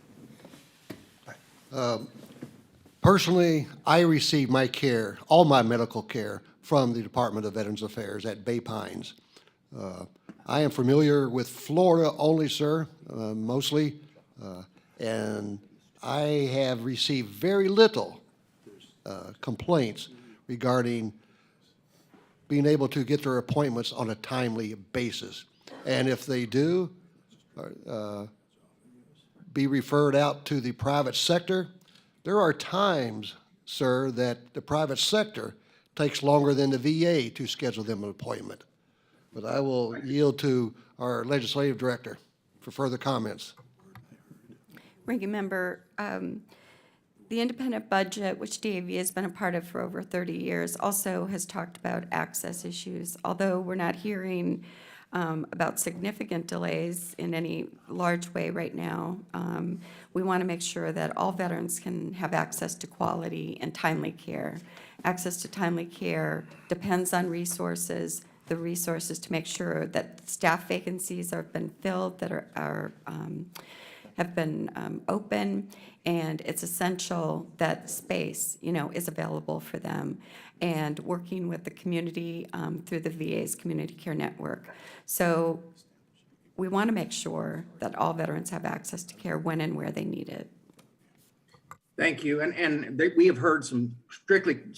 Personally, I receive my care, all my medical care, from the Department of Veterans Affairs at Bay Pines. I am familiar with Florida only, sir, mostly, and I have received very little complaints regarding being able to get their appointments on a timely basis. And if they do be referred out to the private sector, there are times, sir, that the private sector takes longer than the VA to schedule them an appointment. But I will yield to our legislative director for further comments. Ranking Member, the independent budget, which DAV has been a part of for over 30 years, also has talked about access issues. Although we're not hearing about significant delays in any large way right now, we want to make sure that all veterans can have access to quality and timely care. Access to timely care depends on resources, the resources to make sure that staff vacancies have been filled, that have been open, and it's essential that space, is available for them, and working with the community through the VA's Community Care Network. So we want to make sure that all veterans have access to care when and where they need it. Thank you. And we have heard some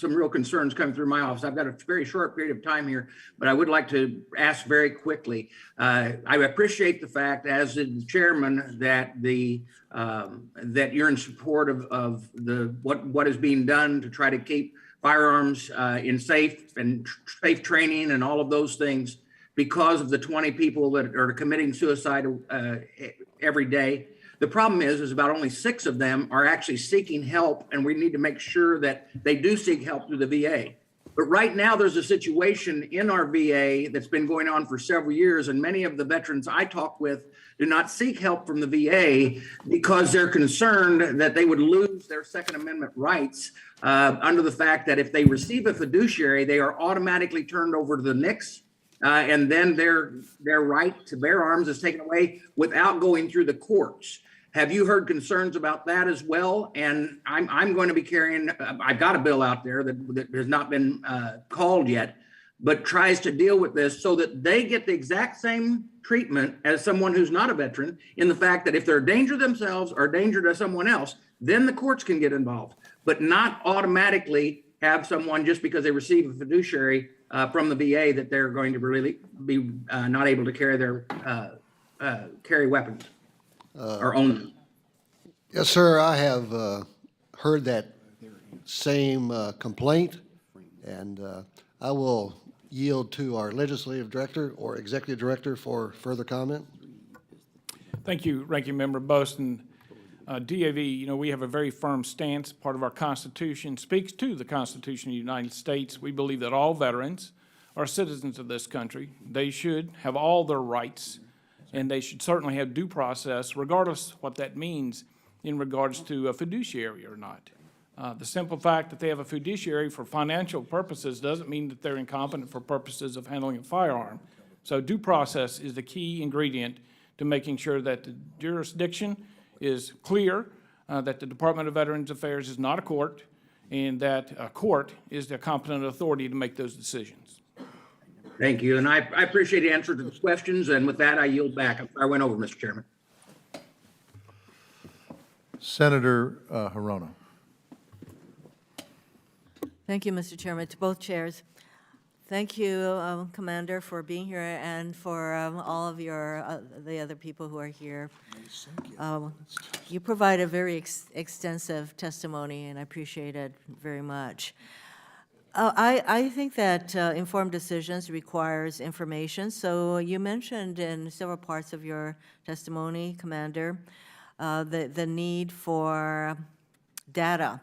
real concerns come through my office. I've got a very short period of time here, but I would like to ask very quickly. I appreciate the fact, as the chairman, that that you're in support of what is being done to try to keep firearms in safe training and all of those things, because of the 20 people that are committing suicide every day. The problem is about only 6 of them are actually seeking help, and we need to make sure that they do seek help through the VA. But right now, there's a situation in our VA that's been going on for several years, and many of the veterans I talk with do not seek help from the VA because they're concerned that they would lose their Second Amendment rights under the fact that if they receive a fiduciary, they are automatically turned over to the NICS, and then their right to bear arms is taken away without going through the courts. Have you heard concerns about that as well? And I'm going to be carrying, I've got a bill out there that has not been called yet, but tries to deal with this so that they get the exact same treatment as someone who's not a veteran, in the fact that if they're a danger to themselves or a danger to someone else, then the courts can get involved, but not automatically have someone, just because they receive a fiduciary from the VA, that they're going to really be not able to carry weapons or own them. Yes, sir, I have heard that same complaint, and I will yield to our legislative director or executive director for further comment. Thank you, Ranking Member Bosten. DAV, we have a very firm stance. Part of our Constitution speaks to the Constitution of the United States. We believe that all veterans are citizens of this country. They should have all their rights, and they should certainly have due process, regardless what that means in regards to a fiduciary or not. The simple fact that they have a fiduciary for financial purposes doesn't mean that they're incompetent for purposes of handling a firearm. So due process is the key ingredient to making sure that the jurisdiction is clear, that the Department of Veterans Affairs is not a court, and that a court is the competent authority to make those decisions. Thank you. And I appreciate the answer to the questions. And with that, I yield back. I went over, Mr. Chairman. Senator Hirono. Thank you, Mr. Chairman, to both chairs. Thank you, Commander, for being here, and for all of the other people who are here. You provide a very extensive testimony, and I appreciate it very much. I think that informed decisions requires information. So you mentioned in several parts of your testimony, Commander, the need for data.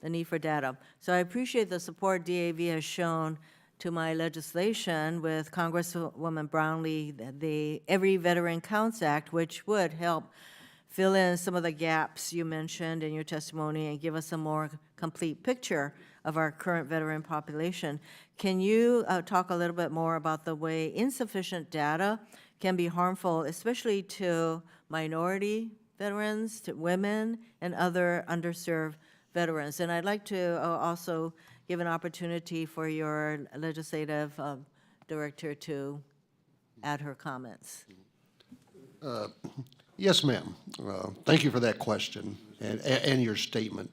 The need for data. So I appreciate the support DAV has shown to my legislation with Congresswoman Brownlee, the Every Veteran Counts Act, which would help fill in some of the gaps you mentioned in your testimony and give us a more complete picture of our current veteran population. Can you talk a little bit more about the way insufficient data can be harmful, especially to minority veterans, to women, and other underserved veterans? And I'd like to also give an opportunity for your legislative director to add her comments. Yes, ma'am. Thank you for that question and your statement.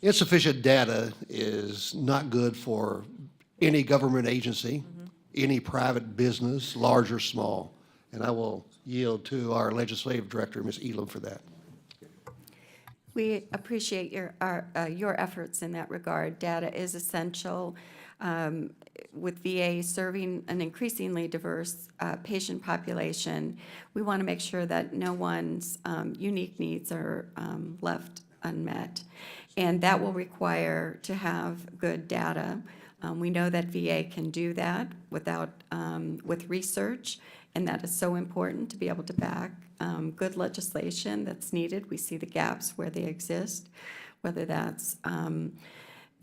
Insufficient data is not good for any government agency, any private business, large or small. And I will yield to our legislative director, Ms. Elam, for that. We appreciate your efforts in that regard. Data is essential. With VA serving an increasingly diverse patient population, we want to make sure that no one's unique needs are left unmet. And that will require to have good data. We know that VA can do that with research, and that is so important to be able to back good legislation that's needed. We see the gaps where they exist, whether that's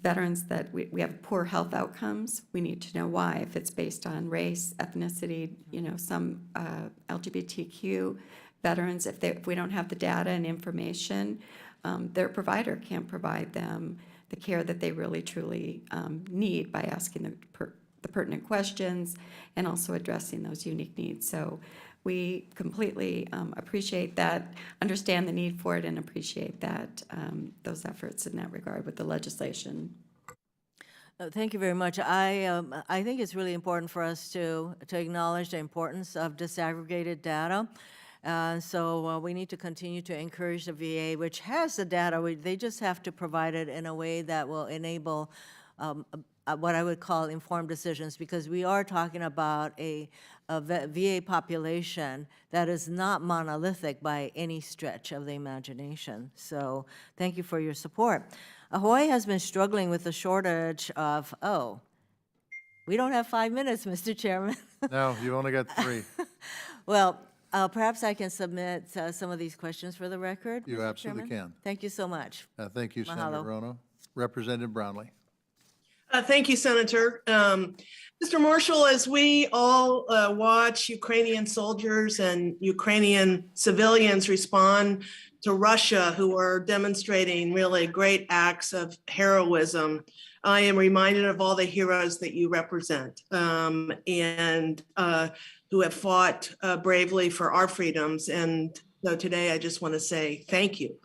veterans that we have poor health outcomes. We need to know why, if it's based on race, ethnicity, some LGBTQ veterans, if we don't have the data and information, their provider can't provide them the care that they really truly need by asking the pertinent questions and also addressing those unique needs. So we completely appreciate that, understand the need for it, and appreciate that, those efforts in that regard with the legislation. Thank you very much. I think it's really important for us to acknowledge the importance of disaggregated data. So we need to continue to encourage the VA, which has the data. They just have to provide it in a way that will enable what I would call informed decisions, because we are talking about a VA population that is not monolithic by any stretch of the imagination. So thank you for your support. Hawaii has been struggling with the shortage of, we don't have 5 minutes, Mr. Chairman. No, you've only got 3. Well, perhaps I can submit some of these questions for the record. You Mr. absolutely Chairman? can. Thank you so much. Thank you, Senator Mahalo. Rono. Representative Brownlee. Thank you, Senator. Mr. Marshall, as we all watch Ukrainian soldiers and Ukrainian civilians respond to Russia, who are demonstrating really great acts of heroism, I am reminded of all the heroes that you represent and who have fought bravely for our freedoms. And so today I just want to say thank you.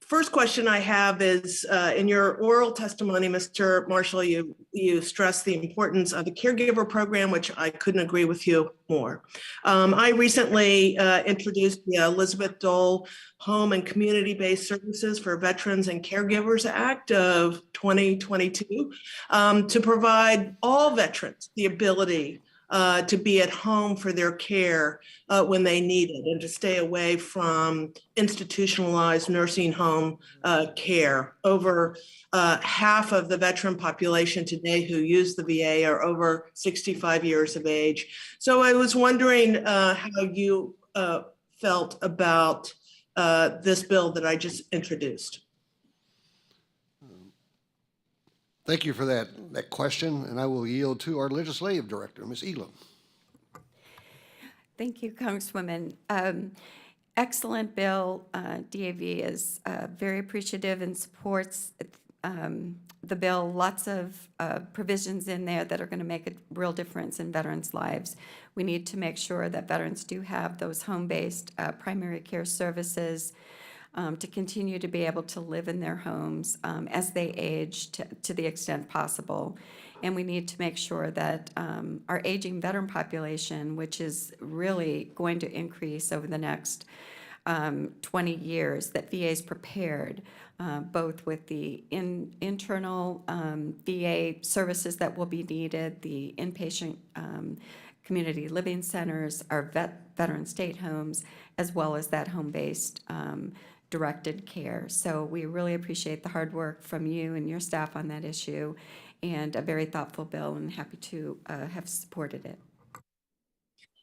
First question I have is, in your oral testimony, Mr. Marshall, you stressed the importance of the caregiver program, which I couldn't agree with you more. I recently introduced the Elizabeth Dole Home and Community-Based Services for Veterans and Caregivers Act of 2022 to provide all veterans the ability to be at home for their care when they need it, and to stay away from institutionalized nursing home care. Over half of the veteran population today who use the VA are over 65 years of age. So I was wondering how you felt about this bill that I just introduced. Thank you for that question, and I will yield to our legislative director, Ms. Elam. Thank you, Congresswoman. Excellent bill. DAV is very appreciative and supports the bill. Lots of provisions in there that are going to make a real difference in veterans' lives. We need to make sure that veterans do have those home-based primary care services to continue to be able to live in their homes as they age to the extent possible. And we need to make sure that our aging veteran population, which is really going to increase over the next 20 years, that VA is prepared, both with the internal VA services that will be needed, the inpatient community living centers, our veteran state homes, as well as that home-based directed care. So we really appreciate the hard work from you and your staff on that issue, and a very thoughtful bill, and happy to have supported it.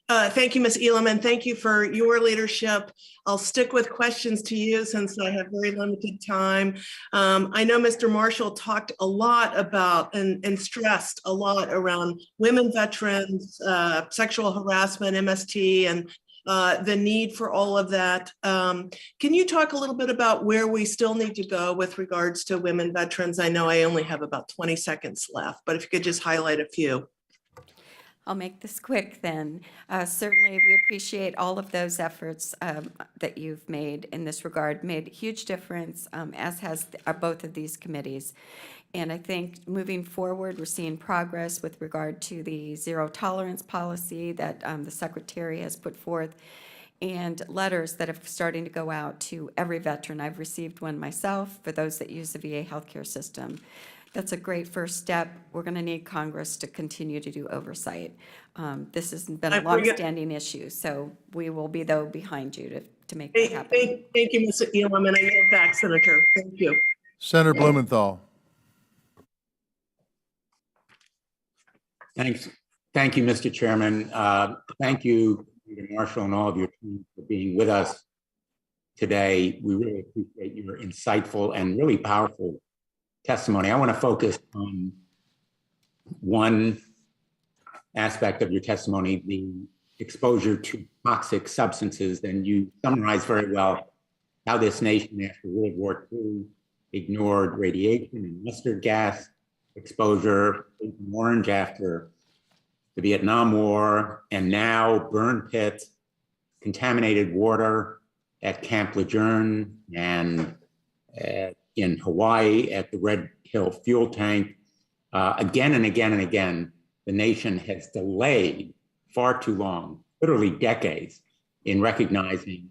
Thank you, Ms. Elam, and thank you for your leadership. I'll stick with questions to you since I have very limited time. I know Mr. Marshall talked a lot about and stressed a lot around women veterans, sexual harassment, MST, and the need for all of that. Can you talk a little bit about where we still need to go with regards to women veterans? I know I only have about 20 seconds left, but if you could just highlight a few. I'll make this quick then. Certainly, we appreciate all of those efforts that you've made in this regard, made a huge difference, as has both of these committees. And I think moving forward, we're seeing progress with regard to the zero tolerance policy that the Secretary has put forth, and letters that are starting to go out to every veteran. I've received one myself for those that use the VA healthcare system. That's a great first step. We're going to need Congress to continue to do oversight. This has been a longstanding issue, so we will be, though, behind you to make that happen. Thank you, Ms. Elam, and I yield back, Senator. Thank you. Senator Blumenthal. Thanks. Thank you, Mr. Chairman. Thank you, Mr. Marshall, and all of your team for being with us today. We really appreciate your insightful and really powerful testimony. I want to focus on one aspect of your testimony, the exposure to toxic substances. And you summarized very well how this nation after World War II ignored radiation and mustard gas exposure, Orange after the Vietnam War, and now burn pits, contaminated water at Camp Lejeune, and in Hawaii at the Red Hill fuel tank. Again and again and again, the nation has delayed far too long, literally decades, in recognizing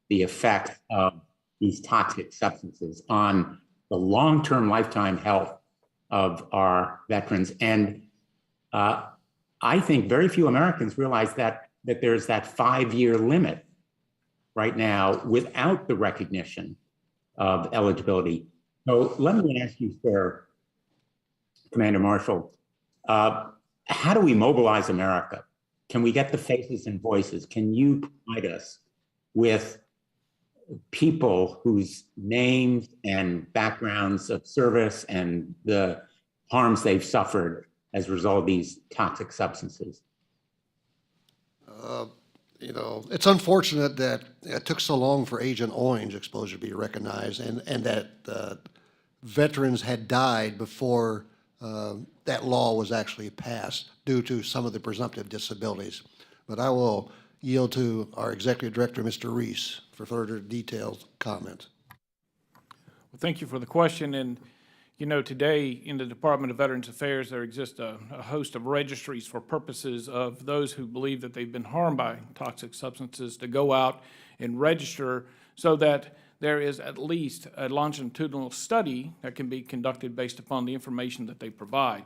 the effects of these toxic substances on the long-term lifetime health of our veterans. And I think very few Americans realize that there's that 5-year limit right now without the recognition of eligibility. So let me ask you, sir, Commander Marshall, how do we mobilize America? Can we get the faces and voices? Can you provide us with people whose names and backgrounds of service and the harms they've suffered as a result of these toxic substances? You know, it's unfortunate that it took so long for Agent Orange exposure to be recognized and that veterans had died before that law was actually passed due to some of the presumptive disabilities. But I will yield to our Executive Director, Mr. Reese, for further detailed comment. Well, thank you for the question. And, you know, today in the Department of Veterans Affairs, there exists a host of registries for purposes of those who believe that they've been harmed by toxic substances to go out and register so that there is at least a longitudinal study that can be conducted based upon the information that they provide.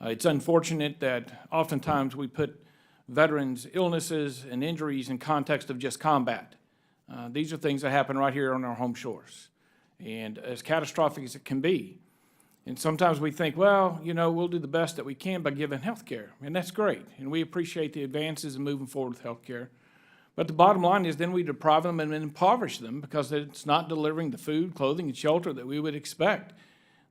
It's unfortunate that oftentimes we put veterans' illnesses and injuries in context of just combat. These are things that happen right here on our home shores, and as catastrophic as it can be. And sometimes we think, well, you know, we'll do the best that we can by giving health care, and that's great, and we appreciate the advances in moving forward with health care. But the bottom line is then we deprive them and impoverish them because it's not delivering the food, clothing, and shelter that we would expect.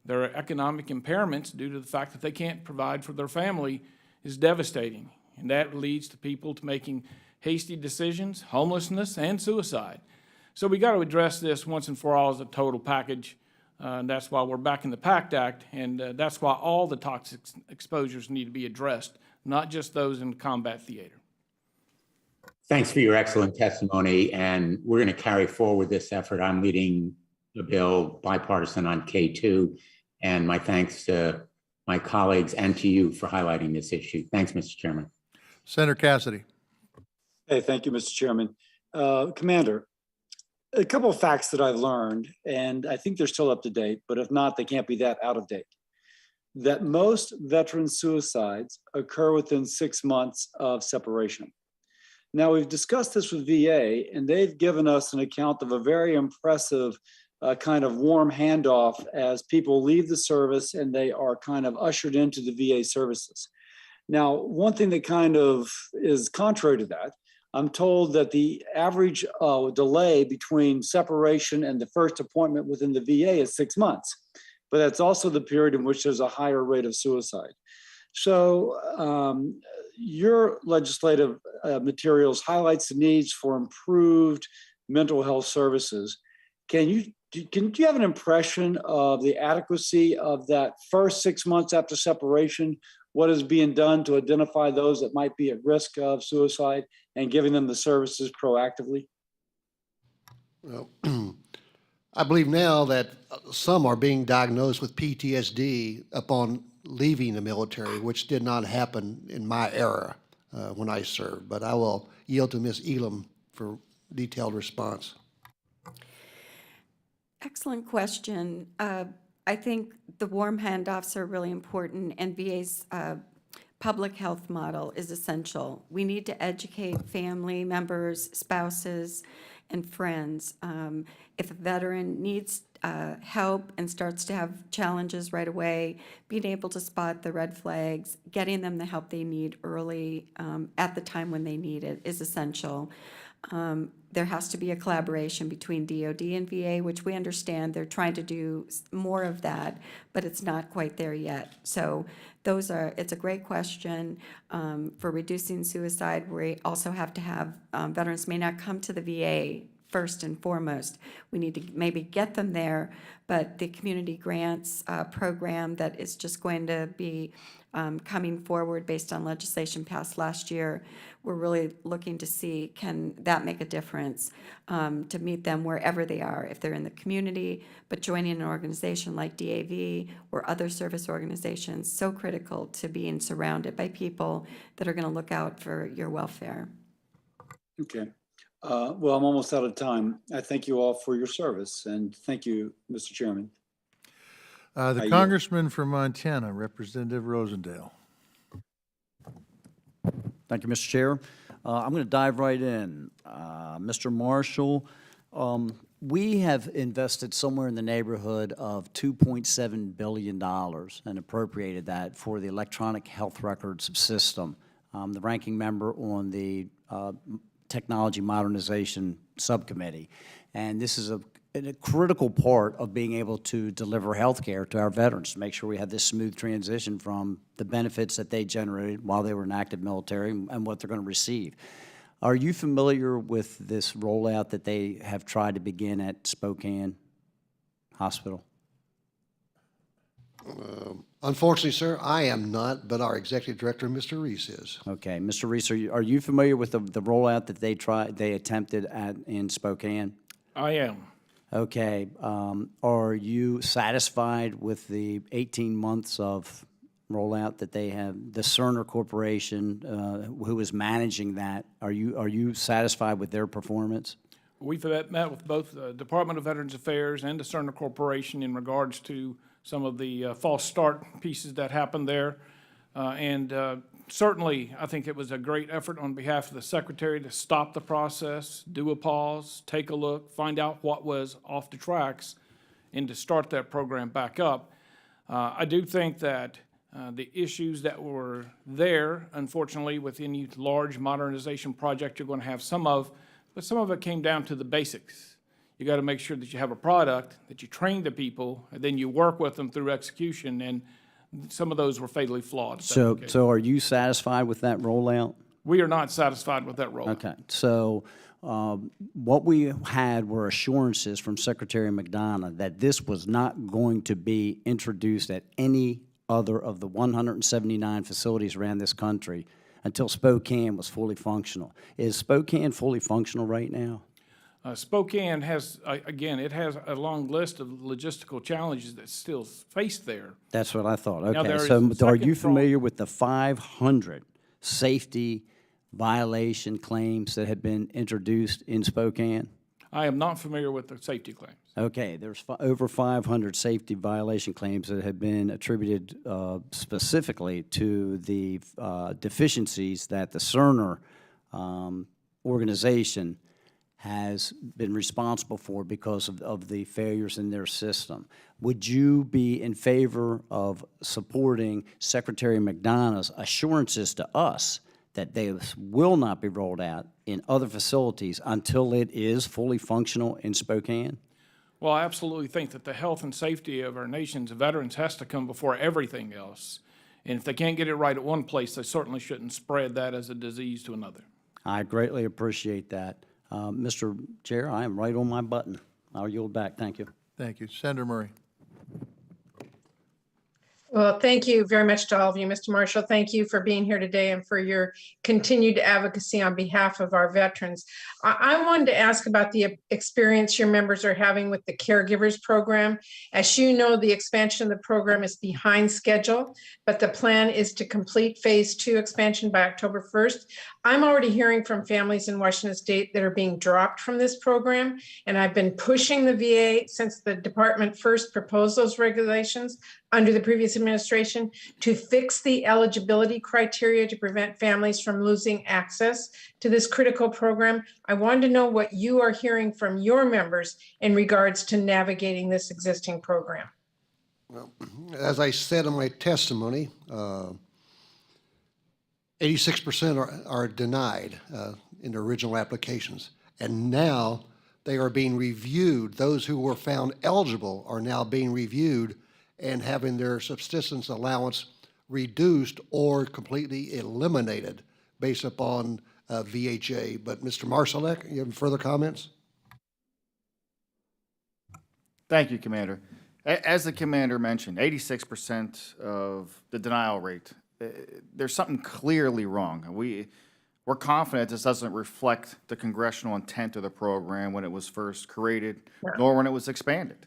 Their economic impairments due to the fact that they can't provide for their family is devastating. And that leads to people to making hasty decisions, homelessness, and suicide. So we got to address this once and for all as a total package. And that's why we're back in the PACT Act, and that's why all the toxic exposures need to be addressed, not just those in combat theater. Thanks for your excellent testimony, and we're going to carry forward this effort. I'm leading the bill bipartisan on K2, and my thanks to my colleagues and to you for highlighting this issue. Thanks, Mr. Chairman. Senator Cassidy. Hey, thank you, Mr. Chairman. Commander, a couple of facts that I've learned, and I think they're still up to date, but if not, they can't be that out of date. That most veteran suicides occur within 6 months of separation. Now, we've discussed this with VA, and they've given us an account of a very impressive kind of warm handoff as people leave the service and they are kind of ushered into the VA services. Now, one thing that kind of is contrary to that, I'm told that the average delay between separation and the first appointment within the VA is 6 months, but that's also the period in which there's a higher rate of suicide. So your legislative materials highlights the needs for improved mental health services. Can you have an impression of the adequacy of that first 6 months after separation? What is being done to identify those that might be at risk of suicide and giving them the services proactively? Well, I believe now that some are being diagnosed with PTSD upon leaving the military, which did not happen in my era when I served. But I will yield to Ms. Elam for detailed response. Excellent question. I think the warm handoffs are really important, and VA's public health model is essential. We need to educate family members, spouses, and friends. If a veteran needs help and starts to have challenges right away, being able to spot the red flags, getting them the help they need early at the time when they need it is essential. There has to be a collaboration between DOD and VA, which we understand they're trying to do more of that, but it's not quite there yet. So it's a great question for reducing suicide. We also have to have, veterans may not come to the VA first and foremost. We need to maybe get them there, but the community grants program that is just going to be coming forward based on legislation passed last year, we're really looking to see, can that make a difference to meet them wherever they are, if they're in the community, but joining an organization like DAV or other service organizations, so critical to being surrounded by people that are going to look out for your welfare. Okay. Well, I'm almost out of time. I thank you all for your service, and thank you, Mr. Chairman. The yield. Congressman from Montana, Representative Rosendale. Thank you, Mr. Chair. I'm going to dive right in. Mr. Marshall, we have invested somewhere in the neighborhood of $2.7 billion and appropriated that for the electronic health records system. The ranking member on the Technology Modernization Subcommittee. And this is a critical part of being able to deliver health care to our veterans, to make sure we have this smooth transition from the benefits that they generated while they were in active military and what they're going to receive. Are you familiar with this rollout that they have tried to begin at Spokane Hospital? Unfortunately, sir, I am not, but our executive director, Mr. Reese, is. Okay, Mr. Reese, are you familiar with the rollout that they attempted in Spokane? I am. Okay, are you satisfied with the 18 months of rollout that they have? The Cerner Corporation, who is managing that, are you satisfied with their performance? We've met with both the Department of Veterans Affairs and the Cerner Corporation in regards to some of the false start pieces that happened there. Certainly, I think it was a great effort on behalf of the Secretary to stop the process, do a pause, take a look, find out what was off the tracks, and to start that program back up. I do think that the issues that were there, unfortunately, with any large modernization project, you're going to have some of, but some of it came down to the basics. You got to make sure that you have a product, that you train the people, and then you work with them through execution, and some of those were fatally flawed. So are you satisfied with that rollout? We are not satisfied with that rollout. Okay, so what we had were assurances from Secretary McDonough that this was not going to be introduced at any other of the 179 facilities around this country until Spokane was fully functional. Is Spokane fully functional right now? Spokane has, again, it has a long list of logistical challenges that still face there. That's what I thought. Now, Okay, there so is a are second you prong. familiar with the 500 safety violation claims that have been introduced in Spokane? I am not familiar with the safety claims. Okay, there's over 500 safety violation claims that have been attributed specifically to the deficiencies that the Cerner organization has been responsible for because of the failures in their system. Would you be in favor of supporting Secretary McDonough's assurances to us that they will not be rolled out in other facilities until it is fully functional in Spokane? Well, I absolutely think that the health and safety of our nation's veterans has to come before everything else. And if they can't get it right at one place, they certainly shouldn't spread that as a disease to another. I greatly appreciate that. Mr. Chair, I am right on my button. I'll yield back. Thank you. Thank you. Senator Murray. Well, thank you very much to all of you. Mr. Marshall, thank you for being here today and for your continued advocacy on behalf of our veterans. I wanted to ask about the experience your members are having with the Caregivers program. As you know, the expansion of the program is behind schedule, but the plan is to complete phase 2 expansion by October 1st. I'm already hearing from families in Washington State that are being dropped from this program, and I've been pushing the VA since the department first proposed those regulations under the previous administration to fix the eligibility criteria to prevent families from losing access to this critical program. I wanted to know what you are hearing from your members in regards to navigating this existing program. Well, as I said in my testimony, 86% are denied in their original applications. And now they are being reviewed. Those who were found eligible are now being reviewed and having their subsistence allowance reduced or completely eliminated based upon VHA. But Mr. Marsalek, you have further comments? Thank you, Commander. As the Commander mentioned, 86% of the denial rate. There's something clearly wrong. We're confident this doesn't reflect the congressional intent of the program when it was first created, nor when it was expanded.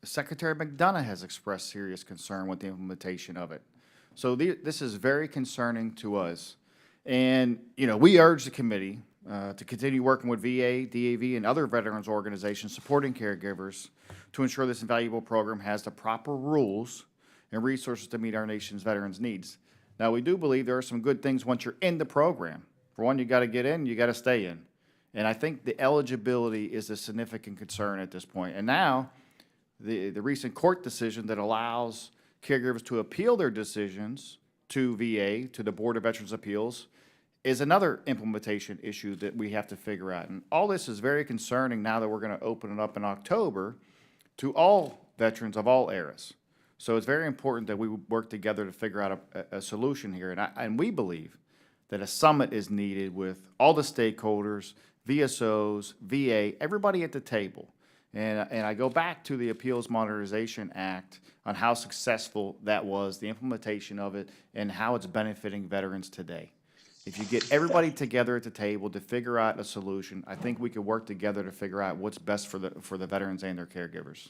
Secretary McDonough has expressed serious concern with the implementation of it. So this is very concerning to us. And, you know, we urge the committee to continue working with VA, DAV, and other veterans organizations supporting caregivers to ensure this invaluable program has the proper rules and resources to meet our nation's veterans' needs. Now, we do believe there are some good things once you're in the program. For one, you got to get in, you got to stay in. And I think the eligibility is a significant concern at this point. And now, the recent court decision that allows caregivers to appeal their decisions to VA, to the Board of Veterans Appeals, is another implementation issue that we have to figure out. And all this is very concerning now that we're going to open it up in October to all veterans of all eras. So it's very important that we work together to figure out a solution here. And we believe that a summit is needed with all the stakeholders, VSOs, VA, everybody at the table. And I go back to the Appeals Modernization Act on how successful that was, the implementation of it, and how it's benefiting veterans today. If you get everybody together at the table to figure out a solution, I think we could work together to figure out what's best for the veterans and their caregivers.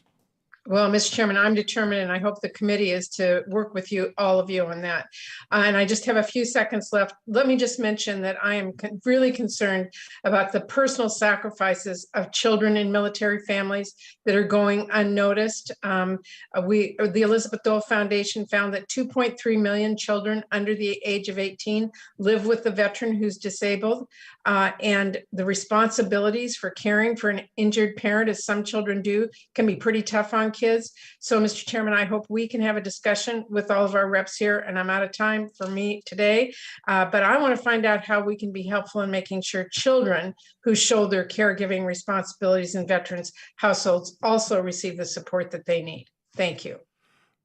Well, Mr. Chairman, I'm determined, and I hope the committee is to work with you, all of you on that. And I just have a few seconds left. Let me just mention that I am really concerned about the personal sacrifices of children in military families that are going unnoticed. The Elizabeth Dole Foundation found that 2.3 million children under the age of 18 live with the veteran who's disabled. And the responsibilities for caring for an injured parent, as some children do, can be pretty tough on kids. So, Mr. Chairman, I hope we can have a discussion with all of our reps here, and I'm out of time for me today. But I want to find out how we can be helpful in making sure children who shoulder caregiving responsibilities in veterans households also receive the support that they need. Thank you.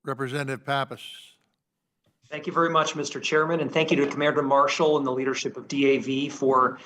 Representative Pappas. Thank you very much, Mr. Chairman, and thank you to Commander Marshall and the leadership of DAV for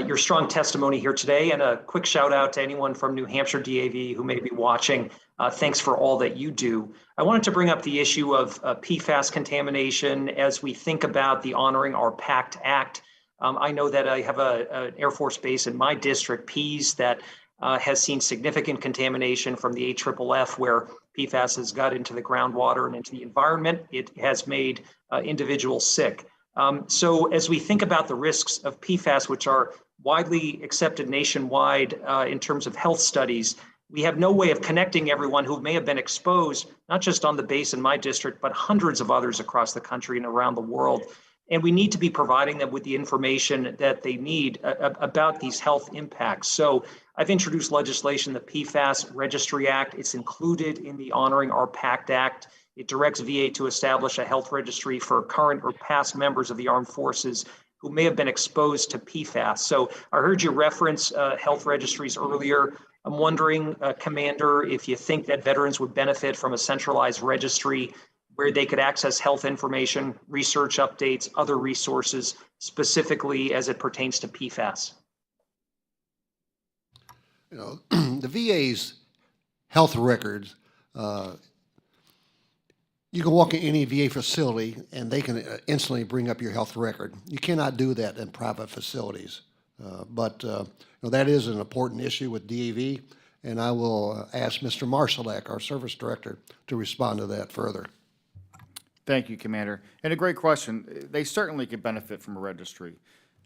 your strong testimony here today. And a quick shout out to anyone from New Hampshire DAV who may be watching. Thanks for all that you do. I wanted to bring up the issue of PFAS contamination as we think about the Honoring Our Pact Act. I know that I have an Air Force base in my district, Pease, that has seen significant contamination from the AFFF, where PFAS has got into the groundwater and into the environment. It has made individuals sick. So as we think about the risks of PFAS, which are widely accepted nationwide in terms of health studies, we have no way of connecting everyone who may have been exposed, not just on the base in my district, but hundreds of others across the country and around the world. And we need to be providing them with the information that they need about these health impacts. So I've introduced legislation, the Pfas Registry Act. It's included in the Honoring Our Pact Act. It directs VA to establish a health registry for current or past members of the armed forces who may have been exposed to PFAS. So I heard you reference health registries earlier. I'm wondering, Commander, if you think that veterans would benefit from a centralized registry where they could access health information, research updates, other resources, specifically as it pertains to PFAS. You know, the VA's health records, you can walk in any VA facility and they can instantly bring up your health record. You cannot do that in private facilities. But you know, that is an important issue with DAV, and I will ask Mr. Marszalek, our service director, to respond to that further. Thank you, Commander. And a great question. They certainly could benefit from a registry.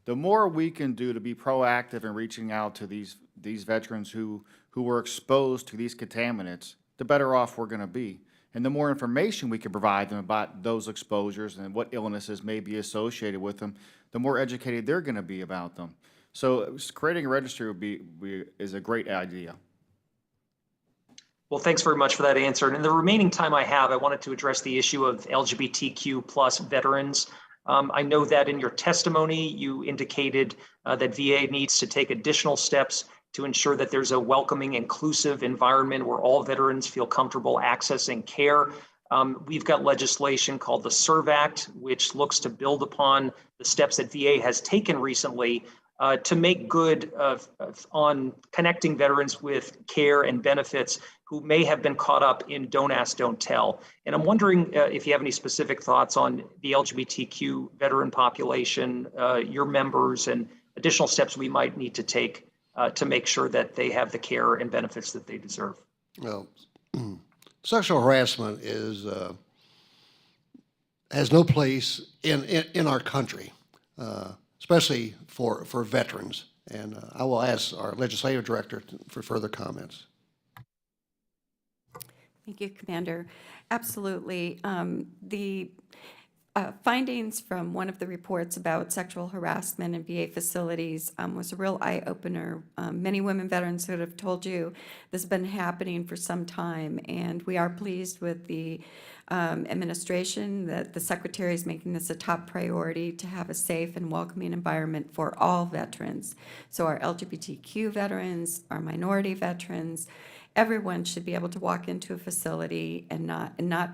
The more we can do to be proactive in reaching out to these veterans who were exposed to these contaminants, the better off we're going to be. And the more information we can provide them about those exposures and what illnesses may be associated with them, the more educated they're going to be about them. So creating a registry is a great idea. Well, thanks very much for that answer. And in the remaining time I have, I wanted to address the issue of LGBTQ plus veterans. I know that in your testimony, you indicated that VA needs to take additional steps to ensure that there's a welcoming, inclusive environment where all veterans feel comfortable accessing care. We've got legislation called the SERV Act, which looks to build upon the steps that VA has taken recently to make good on connecting veterans with care and benefits who may have been caught up in don't ask, don't tell. And I'm wondering if you have any specific thoughts on the LGBTQ veteran population, your members, and additional steps we might need to take to make sure that they have the care and benefits that they deserve. Well, sexual harassment has no place in our country, especially for veterans. And I will ask our legislative director for further comments. Thank you, Commander. Absolutely. The findings from one of the reports about sexual harassment in VA facilities was a real eye-opener. Many women veterans would have told you this has been happening for some time, and we are pleased with the administration that the Secretary is making this a top priority to have a safe and welcoming environment for all veterans. So our LGBTQ veterans, our minority veterans, everyone should be able to walk into a facility and not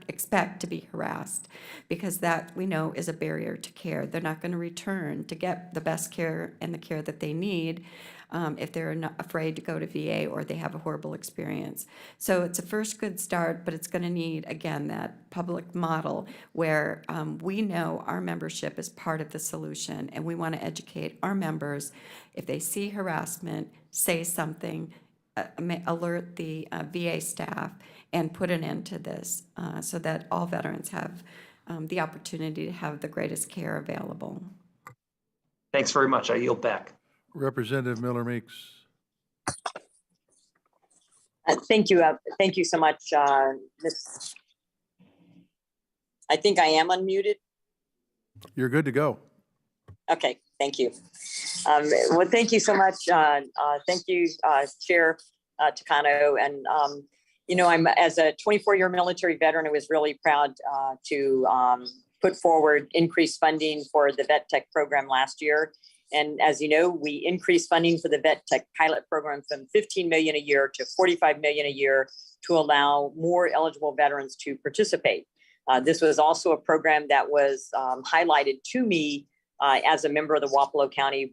expect to be harassed, because that we know is a barrier to care. They're not going to return to get the best care and the care that they need if they're not afraid to go to VA or they have a horrible experience. So it's a first good start, but it's going to need, again, that public model where we know our membership is part of the solution, and we want to educate our members. If they see harassment, say something, alert the VA staff, and put an end to this so that all veterans have the opportunity to have the greatest care available. Thanks very much. I yield back. Representative Miller Meeks. Thank you. Thank you so much. I think I am unmuted. You're good to go. Okay, thank you. Well, thank you so much. Thank you, Chair Takano. And, you know, I'm as a 24-year military veteran, I was really proud to put forward increased funding for the Vet Tech program last year. And as you know, we increased funding for the Vet Tech pilot program from $15 million a year to $45 million a year to allow more eligible veterans to participate. This was also a program that was highlighted to me as a member of the Wapello County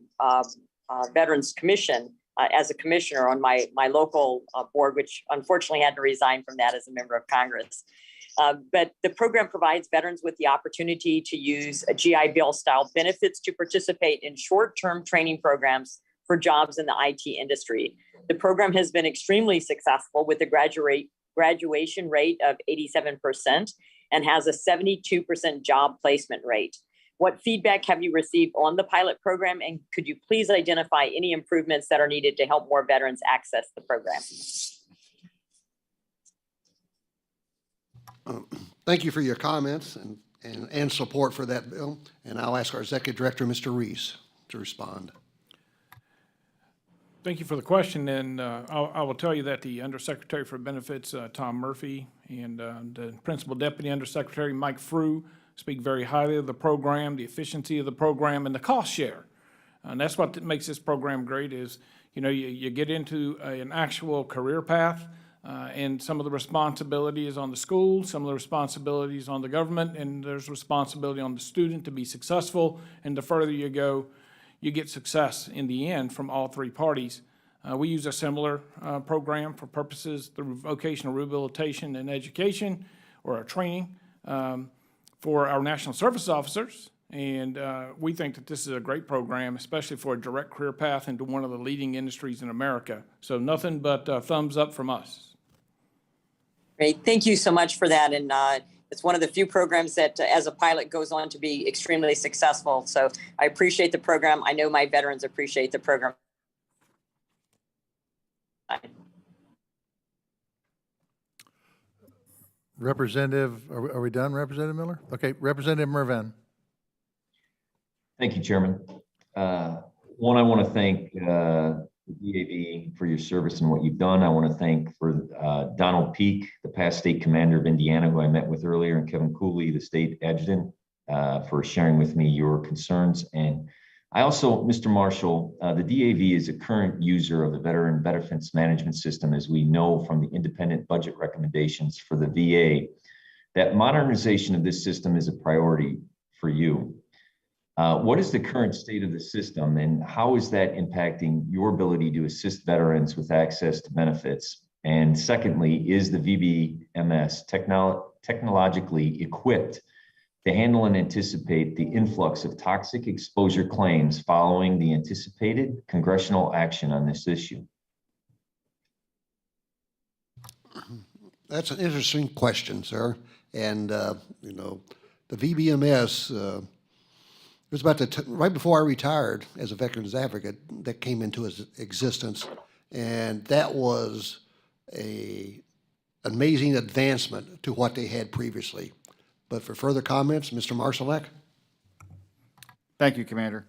Veterans Commission, as a commissioner on my local board, which unfortunately had to resign from that as a member of Congress. But the program provides veterans with the opportunity to use a GI Bill style benefits to participate in short-term training programs for jobs in the IT industry. The program has been extremely successful with a graduation rate of 87% and has a 72% job placement rate. What feedback have you received on the pilot program, and could you please identify any improvements that are needed to help more veterans access the program? Thank you for your comments and support for that bill. And I'll ask our Executive Director, Mr. Reese, to respond. Thank you for the question, and I will tell you that the Undersecretary for Benefits, Tom Murphy, and the Principal Deputy Undersecretary, Mike Frew, speak very highly of the program, the efficiency of the program, and the cost share. And that's what makes this program great is, you know, you get into an actual career path, and some of the responsibility is on the school, some of the responsibility is on the government, and there's responsibility on the student to be successful. And the further you go, you get success in the end from all three parties. We use a similar program for purposes, the vocational rehabilitation and education, or our training, for our national service officers. And we think that this is a great program, especially for a direct career path into one of the leading industries in America. So nothing but thumbs up from us. Great, thank you so much for that. And it's one of the few programs that as a pilot goes on to be extremely successful. So I appreciate the program. I know my veterans appreciate the program. Representative, are we done, Representative Miller? Okay, Representative Mervan. Thank you, Chairman. One, I want to thank the DAV for your service and what you've done. I want to thank for Donald Peake, the past state commander of Indiana, who I met with earlier, and Kevin Cooley, the state adjutant, for sharing with me your concerns. And I also, Mr. Marshall, the DAV is a current user of the Veteran Benefits Management System, as we know from the independent budget recommendations for the VA, that modernization of this system is a priority for you. What is the current state of the system, and how is that impacting your ability to assist veterans with access to benefits? And secondly, is the VBMS technologically equipped to handle and anticipate the influx of toxic exposure claims following the anticipated congressional action on this issue? That's an interesting question, sir. And, you know, the VBMS It was about right before I retired as a veterans advocate that came into existence, and that was a amazing advancement to what they had previously. But for further comments, Mr. Marszalek? Thank you, Commander.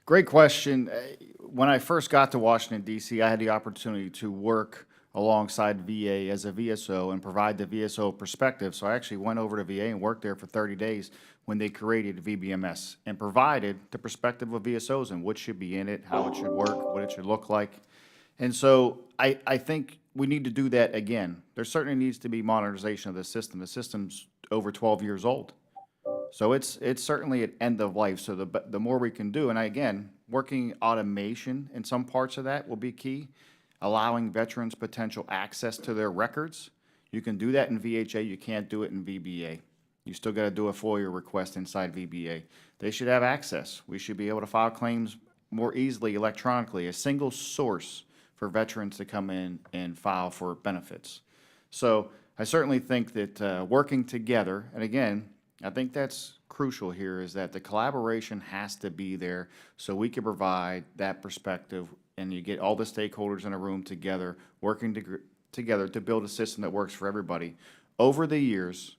Great question. When I first got to Washington, D.C., I had the opportunity to work alongside VA as a VSO and provide the VSO perspective. So I actually went over to VA and worked there for 30 days when they created VBMS and provided the perspective of VSOs and what should be in it, how it should work, what it should look like. And so I think we need to do that again. There certainly needs to be modernization of the system. The system's over 12 years old. So it's certainly at end of life. So the more we can do, and again, working automation in some parts of that will be key, allowing veterans potential access to their records. You can do that in VHA, you can't do it in VBA. You still got to do a FOIA request inside VBA. They should have access. We should be able to file claims more easily electronically, a single source for veterans to come in and file for benefits. So I certainly think that working together, and again, I think that's crucial here, is that the collaboration has to be there so we can provide that perspective and you get all the stakeholders in a room together, working together to build a system that works for everybody. Over the years,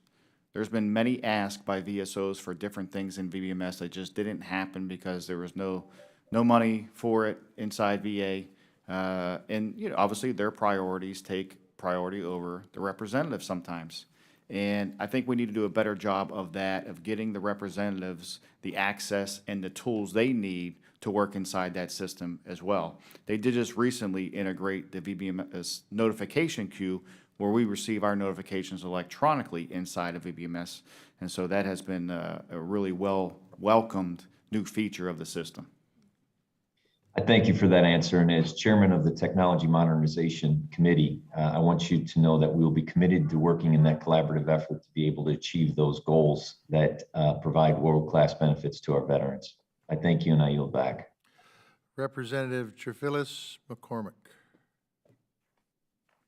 there's been many asks by VSOs for different things in VBMS that just didn't happen because there was no money for it inside VA. And you know, obviously their priorities take priority over the representatives sometimes. And I think we need to do a better job of that, of getting the representatives the access and the tools they need to work inside that system as well. They did just recently integrate the VBMS notification queue where we receive our notifications electronically inside of VBMS. And so that has been a really welcomed new feature of the system. I thank you for that answer. And as chairman of the Technology Modernization Committee, I want you to know that we will be committed to working in that collaborative effort to be able to achieve those goals that provide world-class benefits to our veterans. I thank you and I yield back. Representative Trifilis McCormick.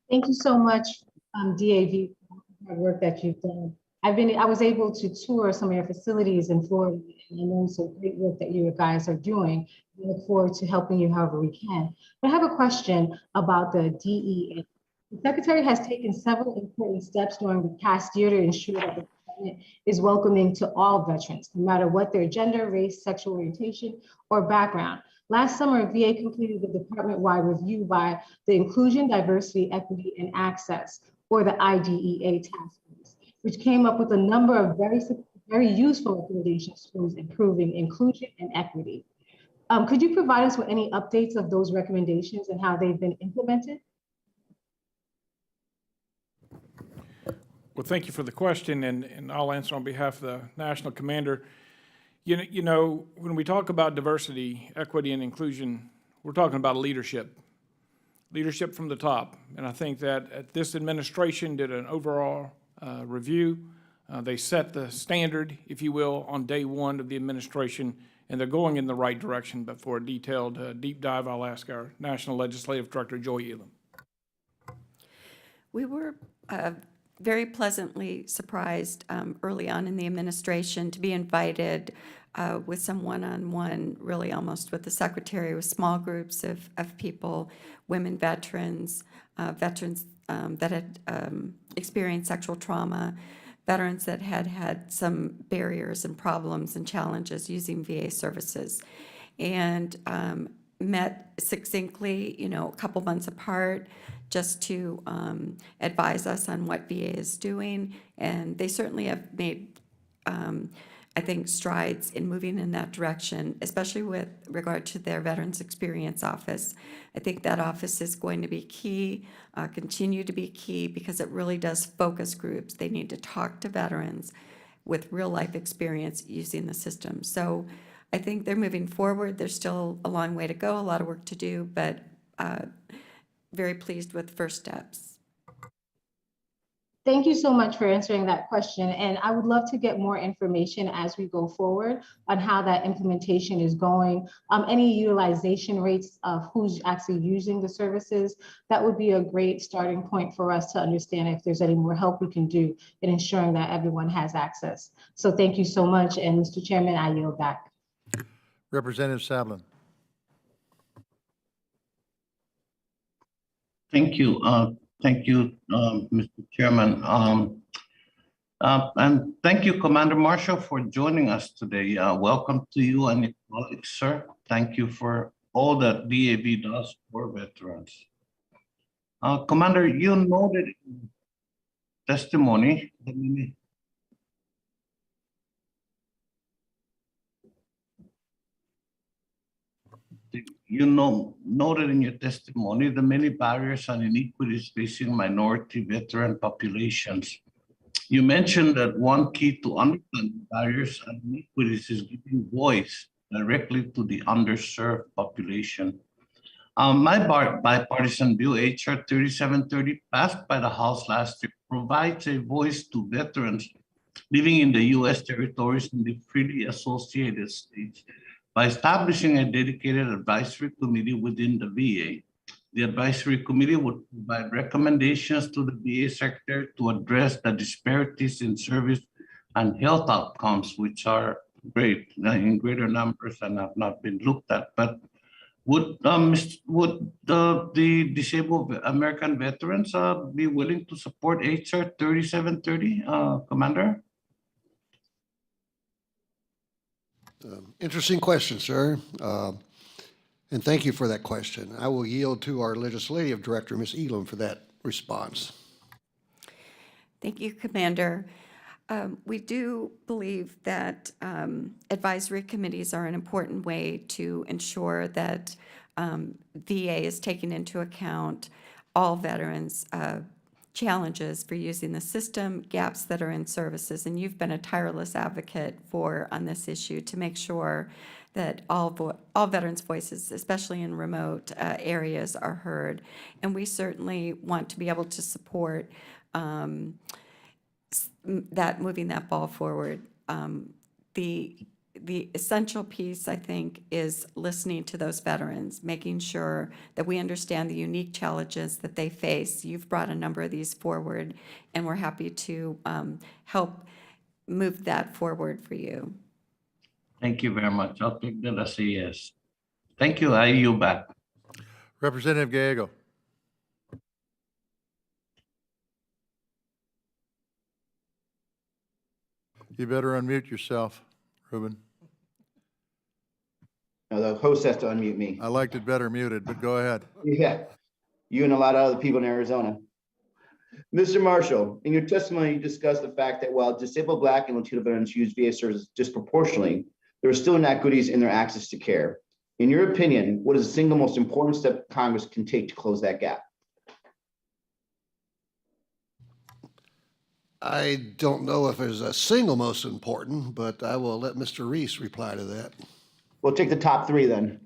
Thank you so much, DAV, for the work that you've done. I was able to tour some of your facilities in Florida, and I know some great work that you guys are doing. We look forward to helping you however we can. But I have a question about the DEA. The Secretary has taken several important steps during the past year to ensure that the department is welcoming to all veterans, no matter what their gender, race, sexual orientation, or background. Last summer, VA completed the department-wide review by the Inclusion, Diversity, Equity, and Access, or the IDEA task force, which came up with a number of very useful recommendations towards improving inclusion and equity. Could you provide us with any updates of those recommendations and how they've been implemented? Well, thank you for the question, and I'll answer on behalf of the National Commander. You know, when we talk about diversity, equity, and inclusion, we're talking about leadership from the top. And I think that this administration did an overall review. They set the standard, if you will, on day one of the administration, and they're going in the right direction. But for a detailed deep dive, I'll ask our National Legislative Director, Joy Elam. We were very pleasantly surprised early on in the administration to be invited with some one-on-one, really almost with the Secretary, with small groups of people, women veterans, veterans that had experienced sexual trauma, veterans that had had some barriers and problems and challenges using VA services, and met succinctly, you know, a couple months apart, just to advise us on what VA is doing. And they certainly have made, I think, strides in moving in that direction, especially with regard to their Veterans Experience Office. I think that office is going to be key, continue to be key, because it really does focus groups. They need to talk to veterans with real life experience using the system. So I think they're moving forward. There's still a long way to go, a lot of work to do, but very pleased with first steps. Thank you so much for answering that question. And I would love to get more information as we go forward on how that implementation is going. Any utilization rates of who's actually using the services. That would be a great starting point for us to understand if there's any more help we can do in ensuring that everyone has access. So thank you so much. And Mr. Chairman, I yield back. Representative Sablin. Thank you. Mr. Chairman. And thank you, Commander Marshall, for joining us today. Welcome to you and your colleagues, sir. Thank you for all that DAV does for veterans. Commander, you noted in testimony that noted in your testimony the many barriers and inequities facing minority veteran populations. You mentioned that one key to understanding barriers and inequities is giving voice directly to the underserved population. My bipartisan bill, HR 3730, passed by the House last year, provides a voice to veterans living in the U.S. territories and the freely associated states by establishing a dedicated advisory committee within the VA. The advisory committee would provide recommendations to the VA secretary to address the disparities in service and health outcomes, which are great in greater numbers and have not been looked at. But would the disabled American veterans be willing to support HR 3730, Commander? Interesting question, sir. And thank you for that question. I will yield to our Legislative Director, Ms. Elam, for that response. Thank you, Commander. We do believe that advisory committees are an important way to ensure that VA is taking into account all veterans' challenges for using the system, gaps that are in services, and you've been a tireless advocate on this issue to make sure that all veterans' voices, especially in remote areas, are heard. And we certainly want to be able to support moving that ball forward. The essential piece, I think, is listening to those veterans, making sure that we understand the unique challenges that they face. You've brought a number of these forward, and we're happy to help move that forward for you. Thank you very much. I'll take that as a yes. Thank you. I yield back. Representative Gallego. You better unmute yourself, Ruben. No, the host has to unmute me. I liked it better muted, but go ahead. Yeah, you and a lot of other people in Arizona. Mr. Marshall, in your testimony, you discussed the fact that while disabled Black and Latino veterans use VA services disproportionately, there are still inequities in their access to care. In your opinion, what is the single most important step Congress can take to close that gap? I don't know if there's a single most important, but I will let Mr. Reese reply to that. We'll take the top three then.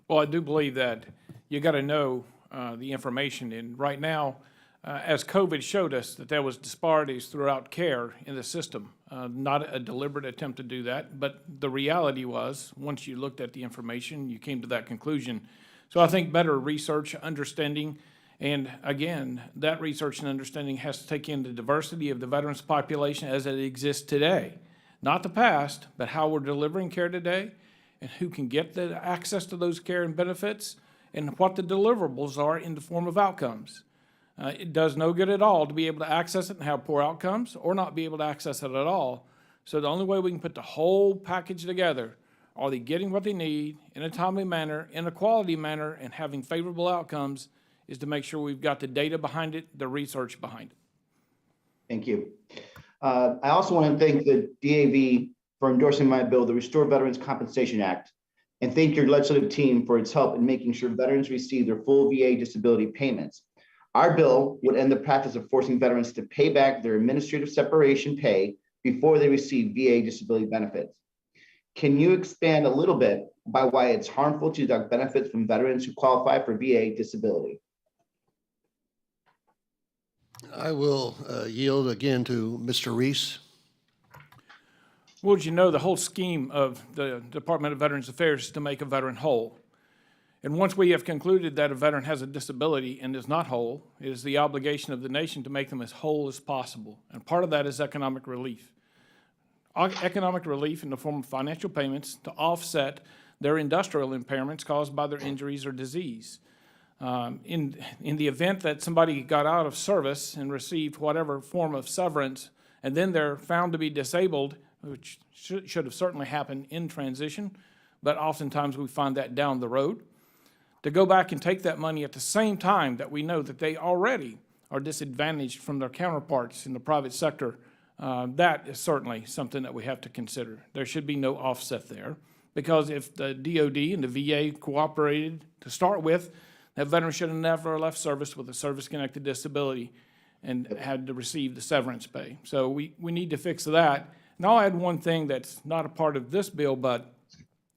Well, I do believe that you got to know the information. And right now, as COVID showed us that there was disparities throughout care in the system, not a deliberate attempt to do that, but the reality was, once you looked at the information, you came to that conclusion. So I think better research, understanding, and again, that research and understanding has to take in the diversity of the veterans population as it exists today. Not the past, but how we're delivering care today and who can get the access to those care and benefits and what the deliverables are in the form of outcomes. It does no good at all to be able to access it and have poor outcomes or not be able to access it at all. So the only way we can put the whole package together, are they getting what they need in a timely manner, in a quality manner, and having favorable outcomes, is to make sure we've got the data behind it, the research behind it. Thank you. I also want to thank the DAV for endorsing my bill, the Restore Veterans Compensation Act, and thank your legislative team for its help in making sure veterans receive their full VA disability payments. Our bill would end the practice of forcing veterans to pay back their administrative separation pay before they receive VA disability benefits. Can you expand a little bit by why it's harmful to deduct benefits from veterans who qualify for VA disability? I will yield again to Mr. Reese. Well, as you know, the whole scheme of the Department of Veterans Affairs is to make a veteran whole. And once we have concluded that a veteran has a disability and is not whole, it is the obligation of the nation to make them as whole as possible. And part of that is economic relief. economic relief in the form of financial payments to offset their industrial impairments caused by their injuries or disease. In the event that somebody got out of service and received whatever form of severance, and then they're found to be disabled, which should have certainly happened in transition, but oftentimes we find that down the road, to go back and take that money at the same time that we know that they already are disadvantaged from their counterparts in the private sector, that is certainly something that we have to consider. There should be no offset there, because if the DOD and the VA cooperated to start with, that veteran should have never left service with a service-connected disability and had to receive the severance pay. So we need to fix that. And I'll add one thing that's not a part of this bill, but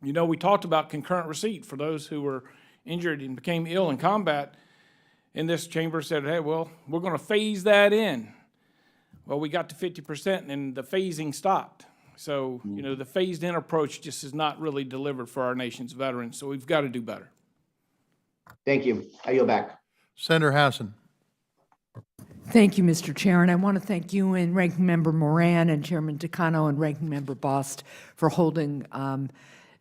you know, we talked about concurrent receipt for those who were injured and became ill in combat. And this chamber said, hey, well, we're going to phase that in. Well, we got to 50% and the phasing stopped. So, you know, the phased in approach just is not really delivered for our nation's veterans. So we've got to do better. Thank you. I yield back. Senator Hassan. Thank you, Mr. Chair, and I want to thank you and Ranking Member Moran and Chairman Takano and Ranking Member Bost for holding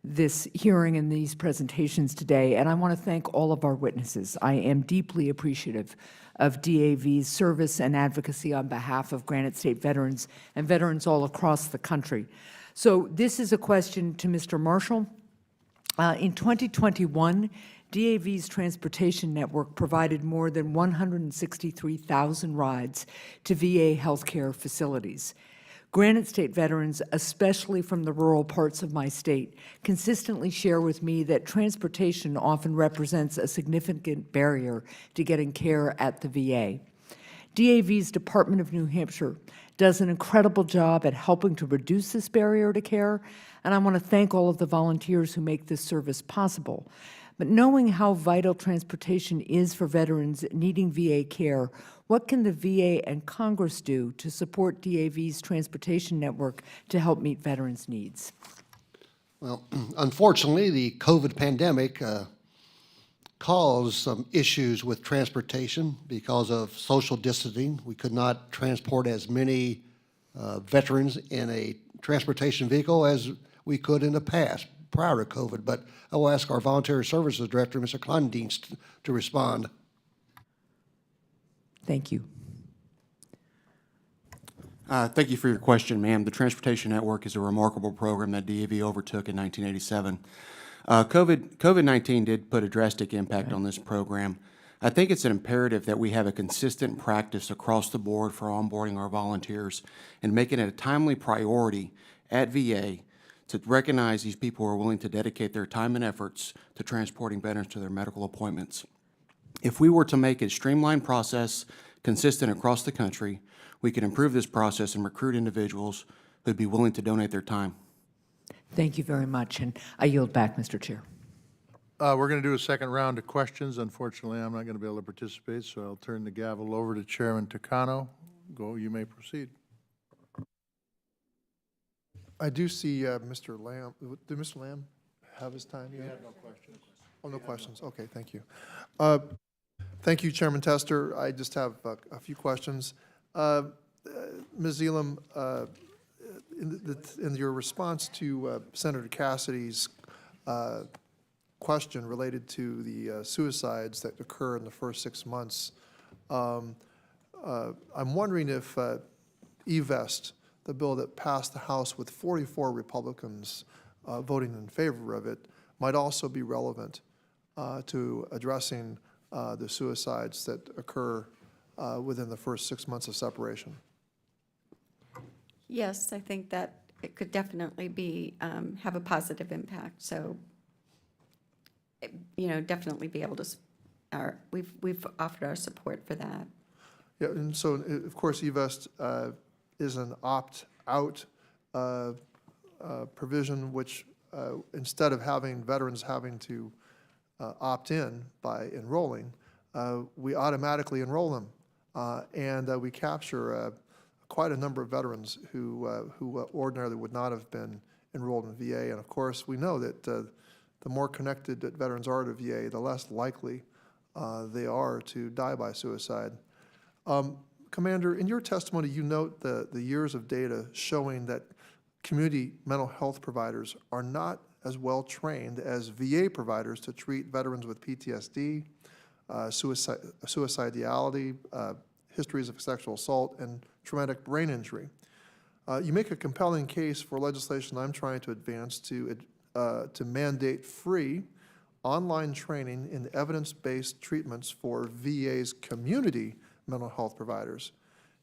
this hearing and these presentations today. And I want to thank all of our witnesses. I am deeply appreciative of DAV's service and advocacy on behalf of Granite State veterans and veterans all across the country. So this is a question to Mr. Marshall. In 2021, DAV's transportation network provided more than 163,000 rides to VA healthcare facilities. Granite State veterans, especially from the rural parts of my state, consistently share with me that transportation often represents a significant barrier to getting care at the VA. DAV's Department of New Hampshire does an incredible job at helping to reduce this barrier to care, and I want to thank all of the volunteers who make this service possible. But knowing how vital transportation is for veterans needing VA care, what can the VA and Congress do to support DAV's transportation network to help meet veterans' needs? Well, unfortunately, the COVID pandemic caused some issues with transportation because of social distancing. We could not transport as many veterans in a transportation vehicle as we could in the past prior to COVID, but I will ask our Voluntary Services Director, Mr. Kleindienst, to respond. Thank you. Thank you for your question, ma'am. The Transportation Network is a remarkable program that DAV overtook in 1987. COVID-19 did put a drastic impact on this program. I think it's an imperative that we have a consistent practice across the board for onboarding our volunteers and making it a timely priority at VA to recognize these people who are willing to dedicate their time and efforts to transporting veterans to their medical appointments. If we were to make a streamlined process consistent across the country, we could improve this process and recruit individuals who would be willing to donate their time. Thank you very much, and I yield back, Mr. Chair. We're going to do a second round of questions. Unfortunately, I'm not going to be able to participate, so I'll turn the gavel over to Chairman Takano. Go, you may proceed. I do see Mr. Lamb. Did Mr. Lamb have his time yet? We have no questions. Oh, no questions. Okay, thank you. Thank you, Chairman Tester. I just have a few questions. Ms. Elam, in your response to Senator Cassidy's question related to the suicides that occur in the first 6 months, I'm wondering if eVest, the bill that passed the House with 44 Republicans voting in favor of it, might also be relevant to addressing the suicides that occur within the first 6 months of separation. Yes, I think that it could definitely be, have a positive impact. So, you know, definitely be able to, we've offered our support for that. Yeah, and so, of course, eVest is an opt-out provision, which instead of having veterans having to opt in by enrolling, we automatically enroll them, and we capture quite a number of veterans who ordinarily would not have been enrolled in VA. And of course, we know that the more connected that veterans are to VA, the less likely they are to die by suicide. Commander, in your testimony, you note the years of data showing that community mental health providers are not as well trained as VA providers to treat veterans with PTSD, suicidality, histories of sexual assault, and traumatic brain injury. You make a compelling case for legislation I'm trying to advance to mandate free online training in evidence-based treatments for VA's community mental health providers.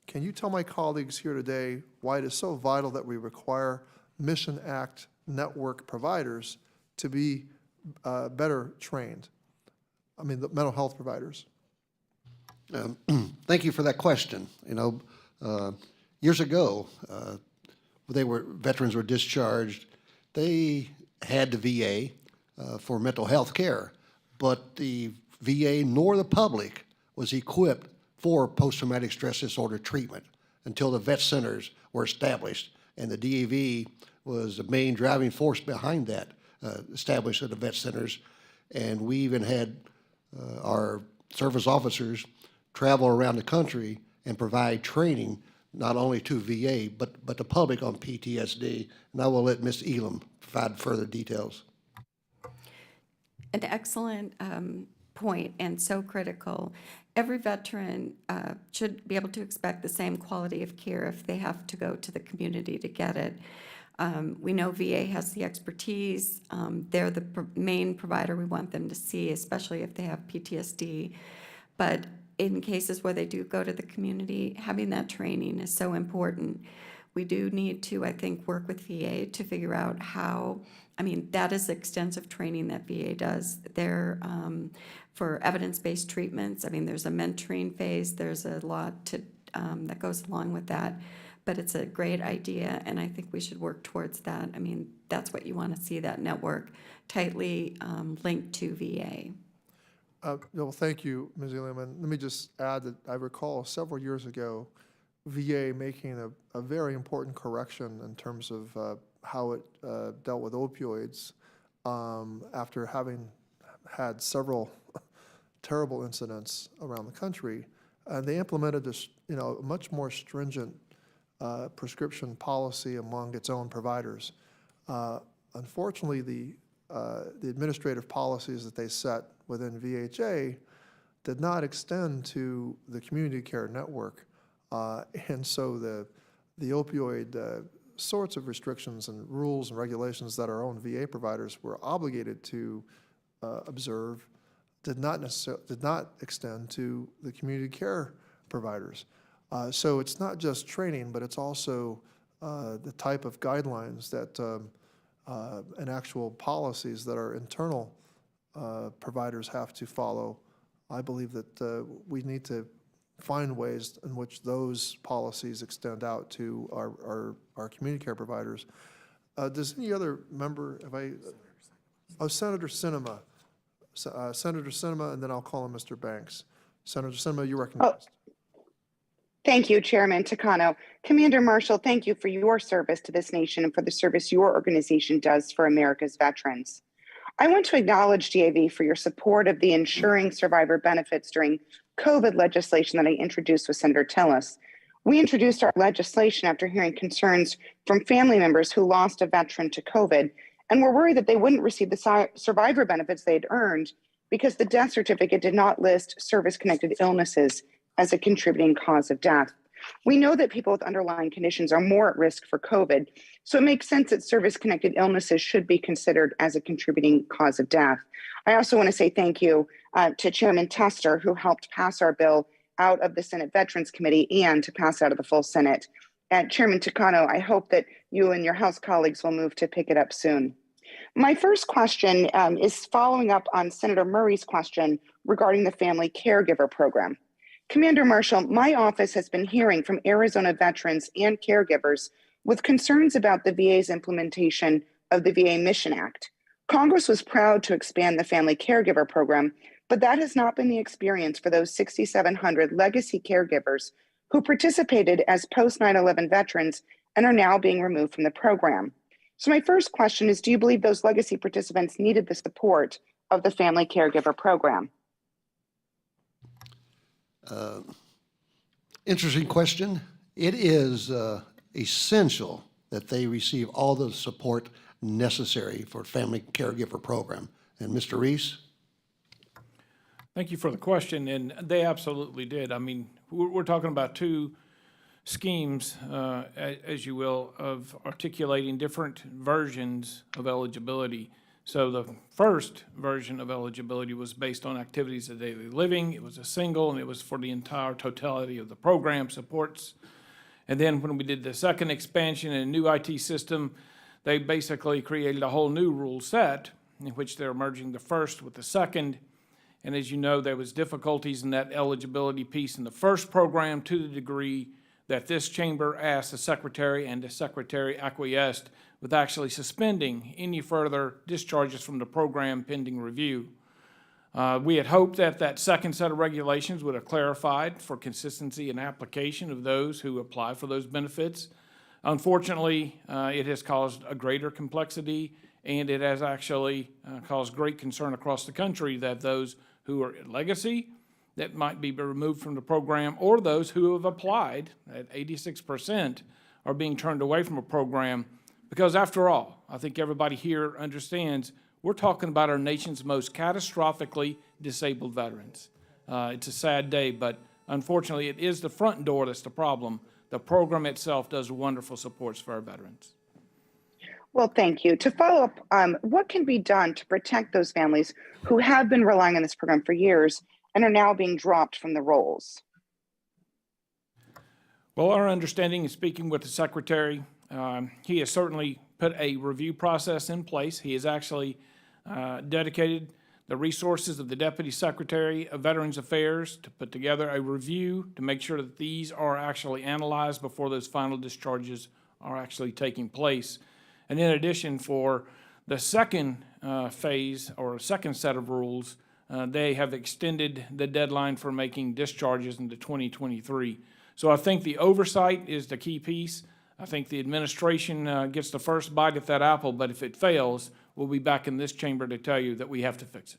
Can you tell my colleagues here today why it is so vital that we require Mission Act network providers to be better trained? I mean, the mental health providers. Thank you for that question. You know, years ago, veterans were discharged, they had the VA for mental health care, but the VA nor the public was equipped for post-traumatic stress disorder treatment until the vet centers were established, and the DAV was the main driving force behind that, established at the vet centers. And we even had our service officers travel around the country and provide training not only to VA, but the public on PTSD. And I will let Ms. Elam provide further details. An excellent point and so critical. Every veteran should be able to expect the same quality of care if they have to go to the community to get it. We know VA has the expertise. They're the main provider we want them to see, especially if they have PTSD. But in cases where they do go to the community, having that training is so important. We do need to, I think, work with VA to figure out how, I mean, that is extensive training that VA does. They're for evidence-based treatments. I mean, there's a mentoring phase. There's a lot to that goes along with that. But it's a great idea, and I think we should work towards that. I mean, that's what you want to see, that network tightly linked to VA. Well, thank you, Ms. Elam. And let me just add that I recall several years ago, VA making a very important correction in terms of how it dealt with opioids after having had several terrible incidents around the country. They implemented this, a much more stringent prescription policy among its own providers. Unfortunately, the administrative policies that they set within VHA did not extend to the community care network. And so the opioid sorts of restrictions and rules and regulations that our own VA providers were obligated to observe did not extend to the community care providers. So it's not just training, but it's also the type of guidelines that and actual policies that our internal providers have to follow. I believe that we need to find ways in which those policies extend out to our community care providers. Does any other member, Senator Sinema. Senator Sinema, and then I'll call on Mr. Banks. Senator Sinema, you recognized. Thank you, Chairman Takano. Commander Marshall, thank you for your service to this nation and for the service your organization does for America's veterans. I want to acknowledge DAV for your support of the Ensuring Survivor Benefits during COVID legislation that I introduced with Senator Tillis. We introduced our legislation after hearing concerns from family members who lost a veteran to COVID and were worried that they wouldn't receive the survivor benefits they'd earned because the death certificate did not list service-connected illnesses as a contributing cause of death. We know that people with underlying conditions are more at risk for COVID, so it makes sense that service-connected illnesses should be considered as a contributing cause of death. I also want to say thank you to Chairman Tester, who helped pass our bill out of the Senate Veterans Committee and to pass out of the full Senate. And Chairman Takano, I hope that you and your House colleagues will move to pick it up soon. My first question is following up on Senator Murray's question regarding the Family Caregiver Program. Commander Marshall, my office has been hearing from Arizona veterans and caregivers with concerns about the VA's implementation of the VA Mission Act. Congress was proud to expand the Family Caregiver Program, but that has not been the experience for those 6,700 legacy caregivers who participated as post 9/11 veterans and are now being removed from the program. So my first question is, do you believe those legacy participants needed the support of the Family Caregiver Program? Interesting question. It is essential that they receive all the support necessary for family caregiver program. And Mr. Reese? Thank you for the question, and they absolutely did. I mean, we're talking about two schemes, as you will, of articulating different versions of eligibility. So the first version of eligibility was based on activities of daily living. It was a single, and it was for the entire totality of the program supports. And then when we did the second expansion and a new IT system, they basically created a whole new rule set in which they're merging the first with the second. And as you know, there was difficulties in that eligibility piece in the first program to the degree that this chamber asked the secretary, and the secretary acquiesced with actually suspending any further discharges from the program pending review. We had hoped that that second set of regulations would have clarified for consistency and application of those who apply for those benefits. Unfortunately, it has caused a greater complexity, and it has actually caused great concern across the country that those who are in legacy that might be removed from the program, or those who have applied at 86% are being turned away from a program. Because after all, I think everybody here understands we're talking about our nation's most catastrophically disabled veterans. It's a sad day, but unfortunately it is the front door that's the problem. The program itself does wonderful supports for our veterans. Well, thank you. To follow up, what can be done to protect those families who have been relying on this program for years and are now being dropped from the rolls? Well, our understanding is, speaking with the secretary, he has certainly put a review process in place. He has actually dedicated the resources of the Deputy Secretary of Veterans Affairs to put together a review to make sure that these are actually analyzed before those final discharges are actually taking place. And in addition, for the second phase or second set of rules, they have extended the deadline for making discharges into 2023. So I think the oversight is the key piece. I think the administration gets the first bite at that apple, but if it fails, we'll be back in this chamber to tell you that we have to fix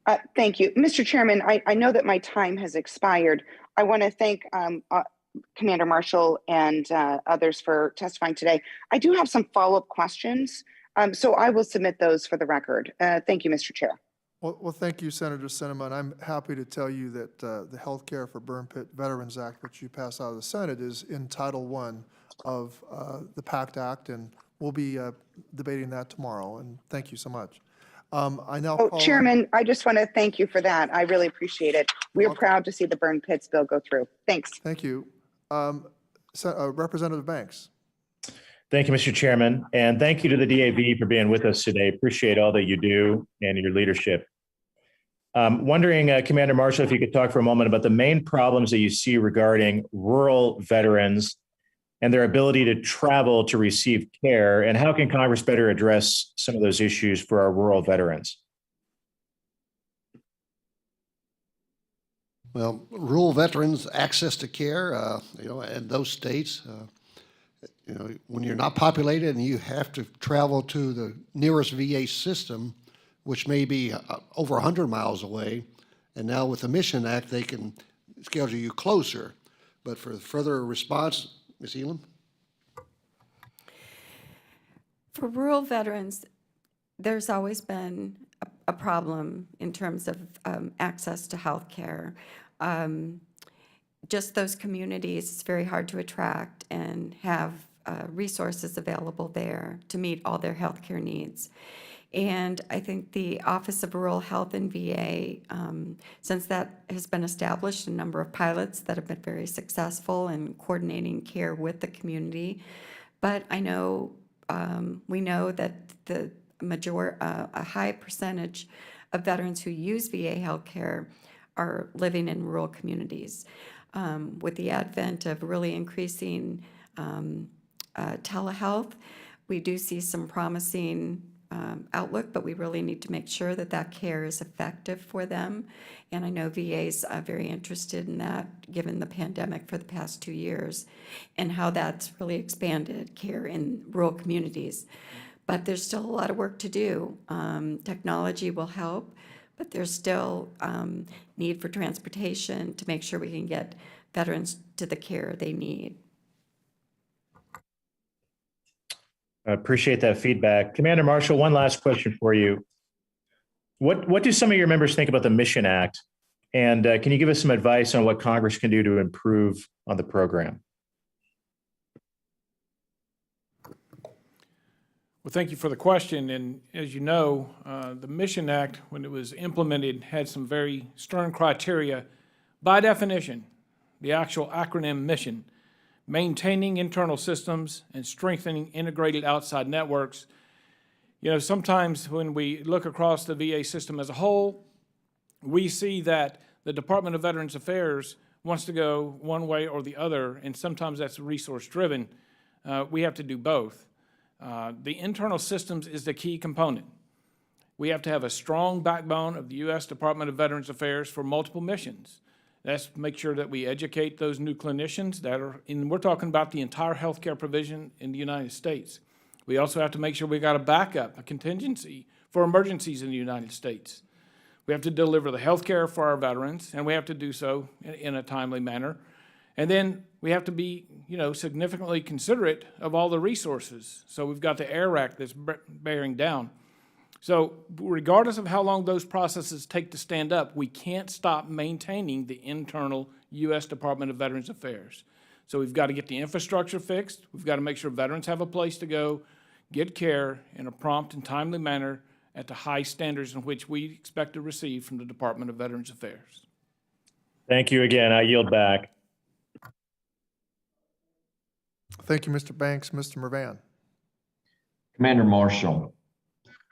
it. Thank you. Mr. Chairman, I know that my time has expired. I want to thank Commander Marshall and others for testifying today. I do have some follow-up questions, so I will submit those for the record. Thank you, Mr. Chair. Well, thank you, Senator Sinema, and I'm happy to tell you that the Health Care for Burn Pit Veterans Act, which you passed out of the Senate, is in Title I of the PACT Act, and we'll be debating that tomorrow, and thank you so much. I now call Chairman, I just want to thank you for that. I really appreciate it. We're proud to see the burn pits bill go through. Thanks. Thank you. Representative Banks. Thank you, Mr. Chairman, and thank you to the DAV for being with us today. Appreciate all that you do and your leadership. Wondering, Commander Marshall, if you could talk for a moment about the main problems that you see regarding rural veterans and their ability to travel to receive care, and how can Congress better address some of those issues for our rural veterans? Well, rural veterans' access to care, in those states, when you're not populated and you have to travel to the nearest VA system, which may be over 100 miles away, and now with the Mission Act, they can schedule you closer. But for further response, Ms. Elam? For rural veterans, there's always been a problem in terms of access to health care. Just those communities, it's very hard to attract and have resources available there to meet all their health care needs. And I think the Office of Rural Health in VA, since that has been established, a number of pilots that have been very successful in coordinating care with the community. But I know, we know that a high percentage of veterans who use VA healthcare are living in rural communities. With the advent of really increasing telehealth, we do see some promising outlook, but we really need to make sure that that care is effective for them. And I know VA's very interested in that, given the pandemic for the past 2 years, and how that's really expanded care in rural communities. But there's still a lot of work to do. Technology will help, but there's still need for transportation to make sure we can get veterans to the care they need. I appreciate that feedback. Commander Marshall, one last question for you. What do some of your members think about the Mission Act? And can you give us some advice on what Congress can do to improve on the program? Well, thank you for the question. And as you know, the Mission Act, when it was implemented, had some very stern criteria. By definition, the actual acronym mission, maintaining internal systems and strengthening integrated outside networks. You know, sometimes when we look across the VA system as a whole, we see that the Department of Veterans Affairs wants to go one way or the other, and sometimes that's resource-driven. We have to do both. The internal systems is the key component. We have to have a strong backbone of the U.S. Department of Veterans Affairs for multiple missions. That's make sure that we educate those new clinicians that are, and we're talking about the entire healthcare provision in the United States. We also have to make sure we got a backup, a contingency for emergencies in the United States. We have to deliver the healthcare for our veterans, and we have to do so in a timely manner. And then we have to be, you know, significantly considerate of all the resources. So we've got the AIR Act that's bearing down. So regardless of how long those processes take to stand up, we can't stop maintaining the internal U.S. Department of Veterans Affairs. So we've got to get the infrastructure fixed. We've got to make sure veterans have a place to go, get care in a prompt and timely manner at the high standards in which we expect to receive from the Department of Veterans Affairs. Thank you again. I yield back. Thank you, Mr. Banks. Mr. Mervan. Commander Marshall,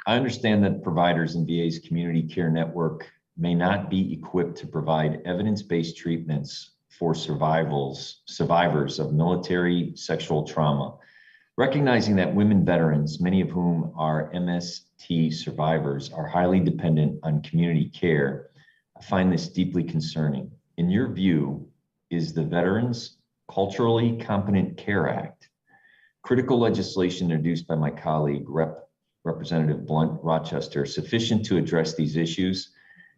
I understand that providers in VA's community care network may not be equipped to provide evidence-based treatments for survivors of military sexual trauma. Recognizing that women veterans, many of whom are MST survivors, are highly dependent on community care, I find this deeply concerning. In your view, is the Veterans Culturally Competent Care Act, critical legislation introduced by my colleague, Representative Blunt Rochester, sufficient to address these issues,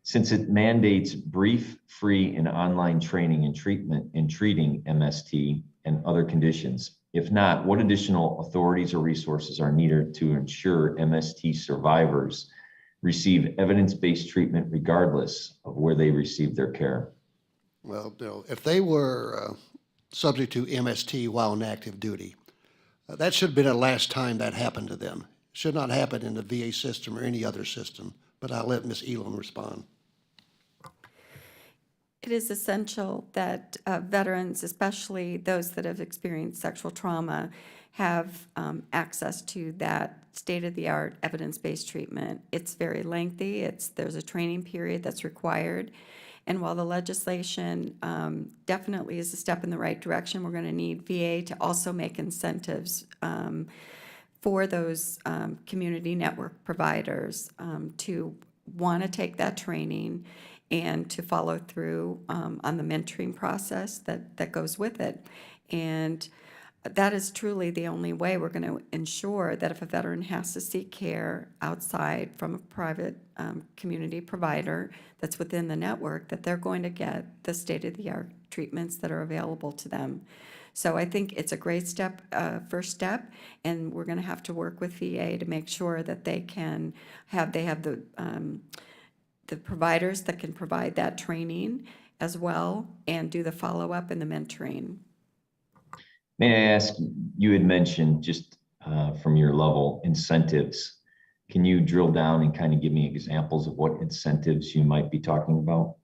since it mandates brief, free, and online training and treatment in treating MST and other conditions? If not, what additional authorities or resources are needed to ensure MST survivors receive evidence-based treatment regardless of where they receive their care? Well, Bill, if they were subject to MST while on active duty, that should have been the last time that happened to them. Should not happen in the VA system or any other system, but I'll let Ms. Elam respond. It is essential that veterans, especially those that have experienced sexual trauma, have access to that state-of-the-art evidence-based treatment. It's very lengthy. There's a training period that's required. And while the legislation definitely is a step in the right direction, we're going to need VA to also make incentives for those community network providers to want to take that training and to follow through on the mentoring process that goes with it. And that is truly the only way we're going to ensure that if a veteran has to seek care outside from a private community provider that's within the network, that they're going to get the state-of-the-art treatments that are available to them. So I think it's a great step, first step, and we're going to have to work with VA to make sure that they have the providers that can provide that training as well and do the follow-up and the mentoring. May I ask, you had mentioned just from your level incentives. Can you drill down and kind of give me examples of what incentives you might be talking about?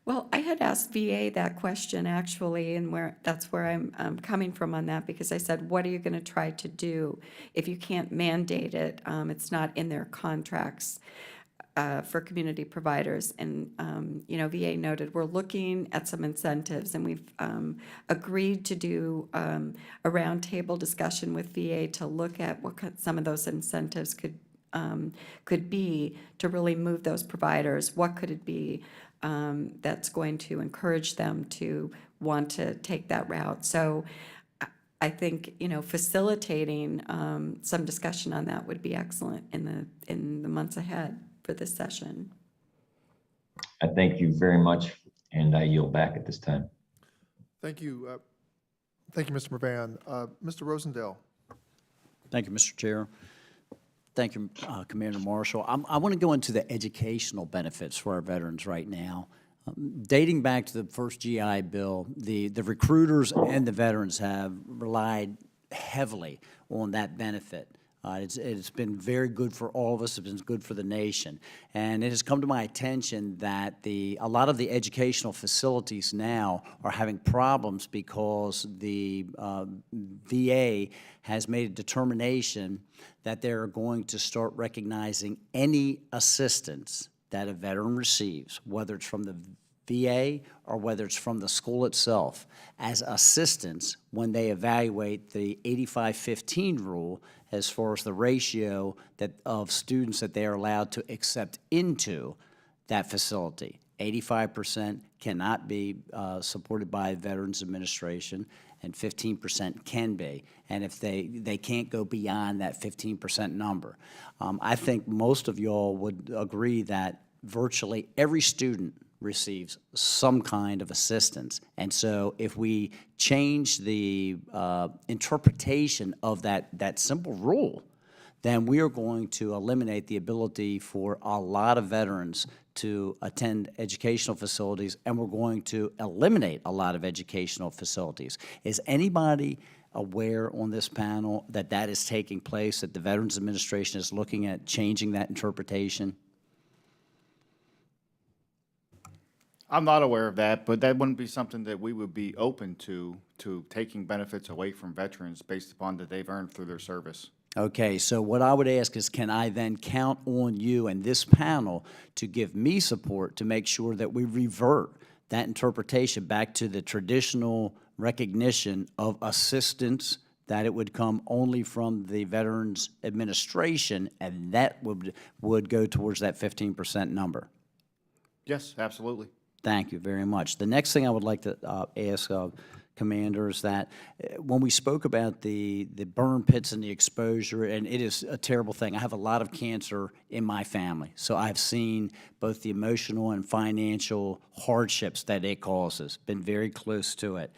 Well, I had asked VA that question actually, and that's where I'm coming from on that, because I said, what are you going to try to do if you can't mandate it? It's not in their contracts for community providers. And, VA noted we're looking at some incentives, and we've agreed to do a roundtable discussion with VA to look at what some of those incentives could be to really move those providers. What could it be that's going to encourage them to want to take that route? So I think, facilitating some discussion on that would be excellent in the months ahead for this session. I thank you very much, and I yield back at this time. Thank you. Thank you, Mr. Mervan. Mr. Rosendale. Thank you, Mr. Chair. Thank you, Commander Marshall. I want to go into the educational benefits for our veterans right now. Dating back to the first GI Bill, the recruiters and the veterans have relied heavily on that benefit. It's been very good for all of us. It's been good for the nation. And it has come to my attention that a lot of the educational facilities now are having problems because the VA has made a determination that they're going to start recognizing any assistance that a veteran receives, whether it's from the VA or whether it's from the school itself, as assistance when they evaluate the 85-15 rule as far as the ratio of students that they are allowed to accept into that facility. 85% cannot be supported by Veterans Administration, and 15% can be. And if they can't go beyond that 15% number. I think most of y'all would agree that virtually every student receives some kind of assistance. And so if we change the interpretation of that simple rule, then we are going to eliminate the ability for a lot of veterans to attend educational facilities, and we're going to eliminate a lot of educational facilities. Is anybody aware on this panel that that is taking place, that the Veterans Administration is looking at changing that interpretation? I'm not aware of that, but that wouldn't be something that we would be open to taking benefits away from veterans based upon that they've earned through their service. Okay, so what I would ask is, can I then count on you and this panel to give me support to make sure that we revert that interpretation back to the traditional recognition of assistance, that it would come only from the Veterans Administration, and that would go towards that 15% number? Yes, absolutely. Thank you very much. The next thing I would like to ask Commander is that when we spoke about the burn pits and the exposure, and it is a terrible thing. I have a lot of cancer in my family, so I've seen both the emotional and financial hardships that it causes, been very close to it.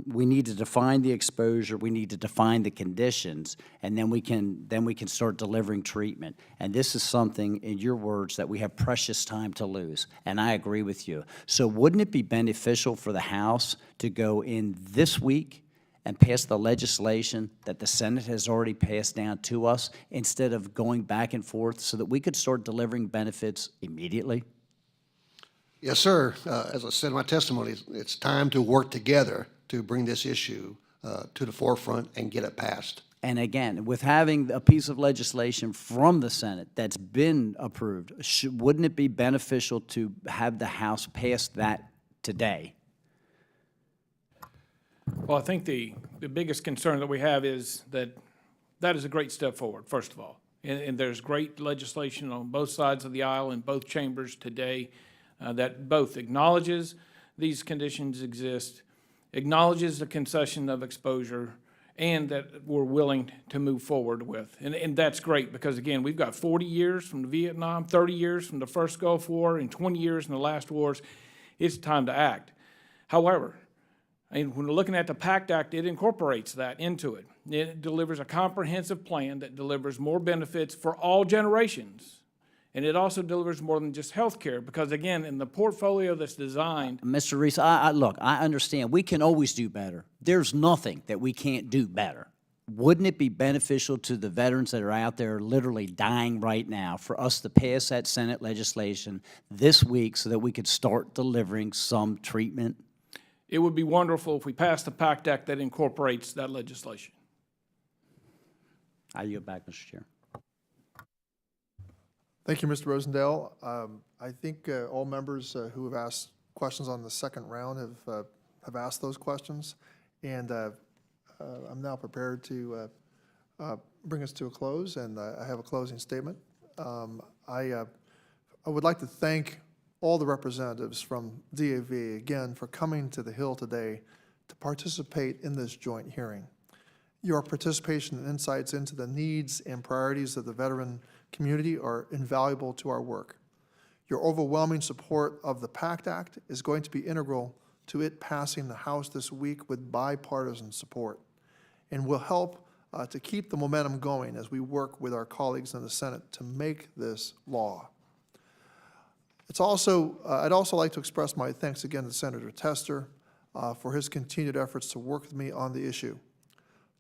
We need to define the exposure, we need to define the conditions, and then we can start delivering treatment. And this is something, in your words, that we have precious time to lose, and I agree with you. So wouldn't it be beneficial for the House to go in this week and pass the legislation that the Senate has already passed down to us, instead of going back and forth, so that we could start delivering benefits immediately? Yes, sir. As I said in my testimony, it's time to work together to bring this issue to the forefront and get it passed. And again, with having a piece of legislation from the Senate that's been approved, wouldn't it be beneficial to have the House pass that today? Well, I think the biggest concern that we have is that is a great step forward, first of all. And there's great legislation on both sides of the aisle in both chambers today that both acknowledges these conditions exist, acknowledges the concession of exposure, and that we're willing to move forward with. And that's great, because again, we've got 40 years from Vietnam, 30 years from the first Gulf War, and 20 years in the last wars. It's time to act. However, and when we're looking at the PACT Act, it incorporates that into it. It delivers a comprehensive plan that delivers more benefits for all generations. And it also delivers more than just health care, because again, in the portfolio that's designed. Mr. Reese, look, I understand. We can always do better. There's nothing that we can't do better. Wouldn't it be beneficial to the veterans that are out there literally dying right now for us to pass that Senate legislation this week so that we could start delivering some treatment? It would be wonderful if we passed the PACT Act that incorporates that legislation. I yield back, Mr. Chair. Thank you, Mr. Rosendale. I think all members who have asked questions on the second round have asked those questions, and I'm now prepared to bring us to a close, and I have a closing statement. I would like to thank all the representatives from DAV again for coming to the Hill today to participate in this joint hearing. Your participation and insights into the needs and priorities of the veteran community are invaluable to our work. Your overwhelming support of the PACT Act is going to be integral to it passing the House this week with bipartisan support, and will help to keep the momentum going as we work with our colleagues in the Senate to make this law. It's also, I'd also like to express my thanks again to Senator Tester for his continued efforts to work with me on the issue.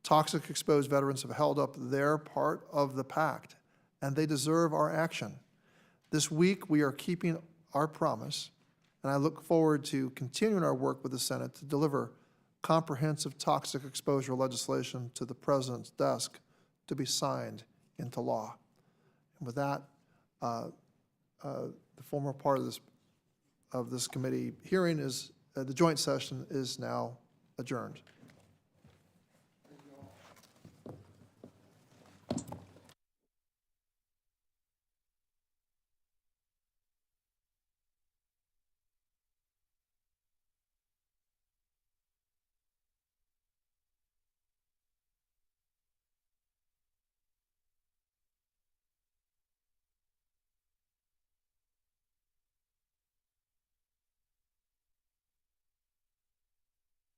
Toxic exposed veterans have held up their part of the pact, and they deserve our action. This week, we are keeping our promise, and I look forward to continuing our work with the Senate to deliver comprehensive toxic exposure legislation to the President's desk to be signed into law. And with that, the formal part of this committee hearing is, the joint session is now adjourned.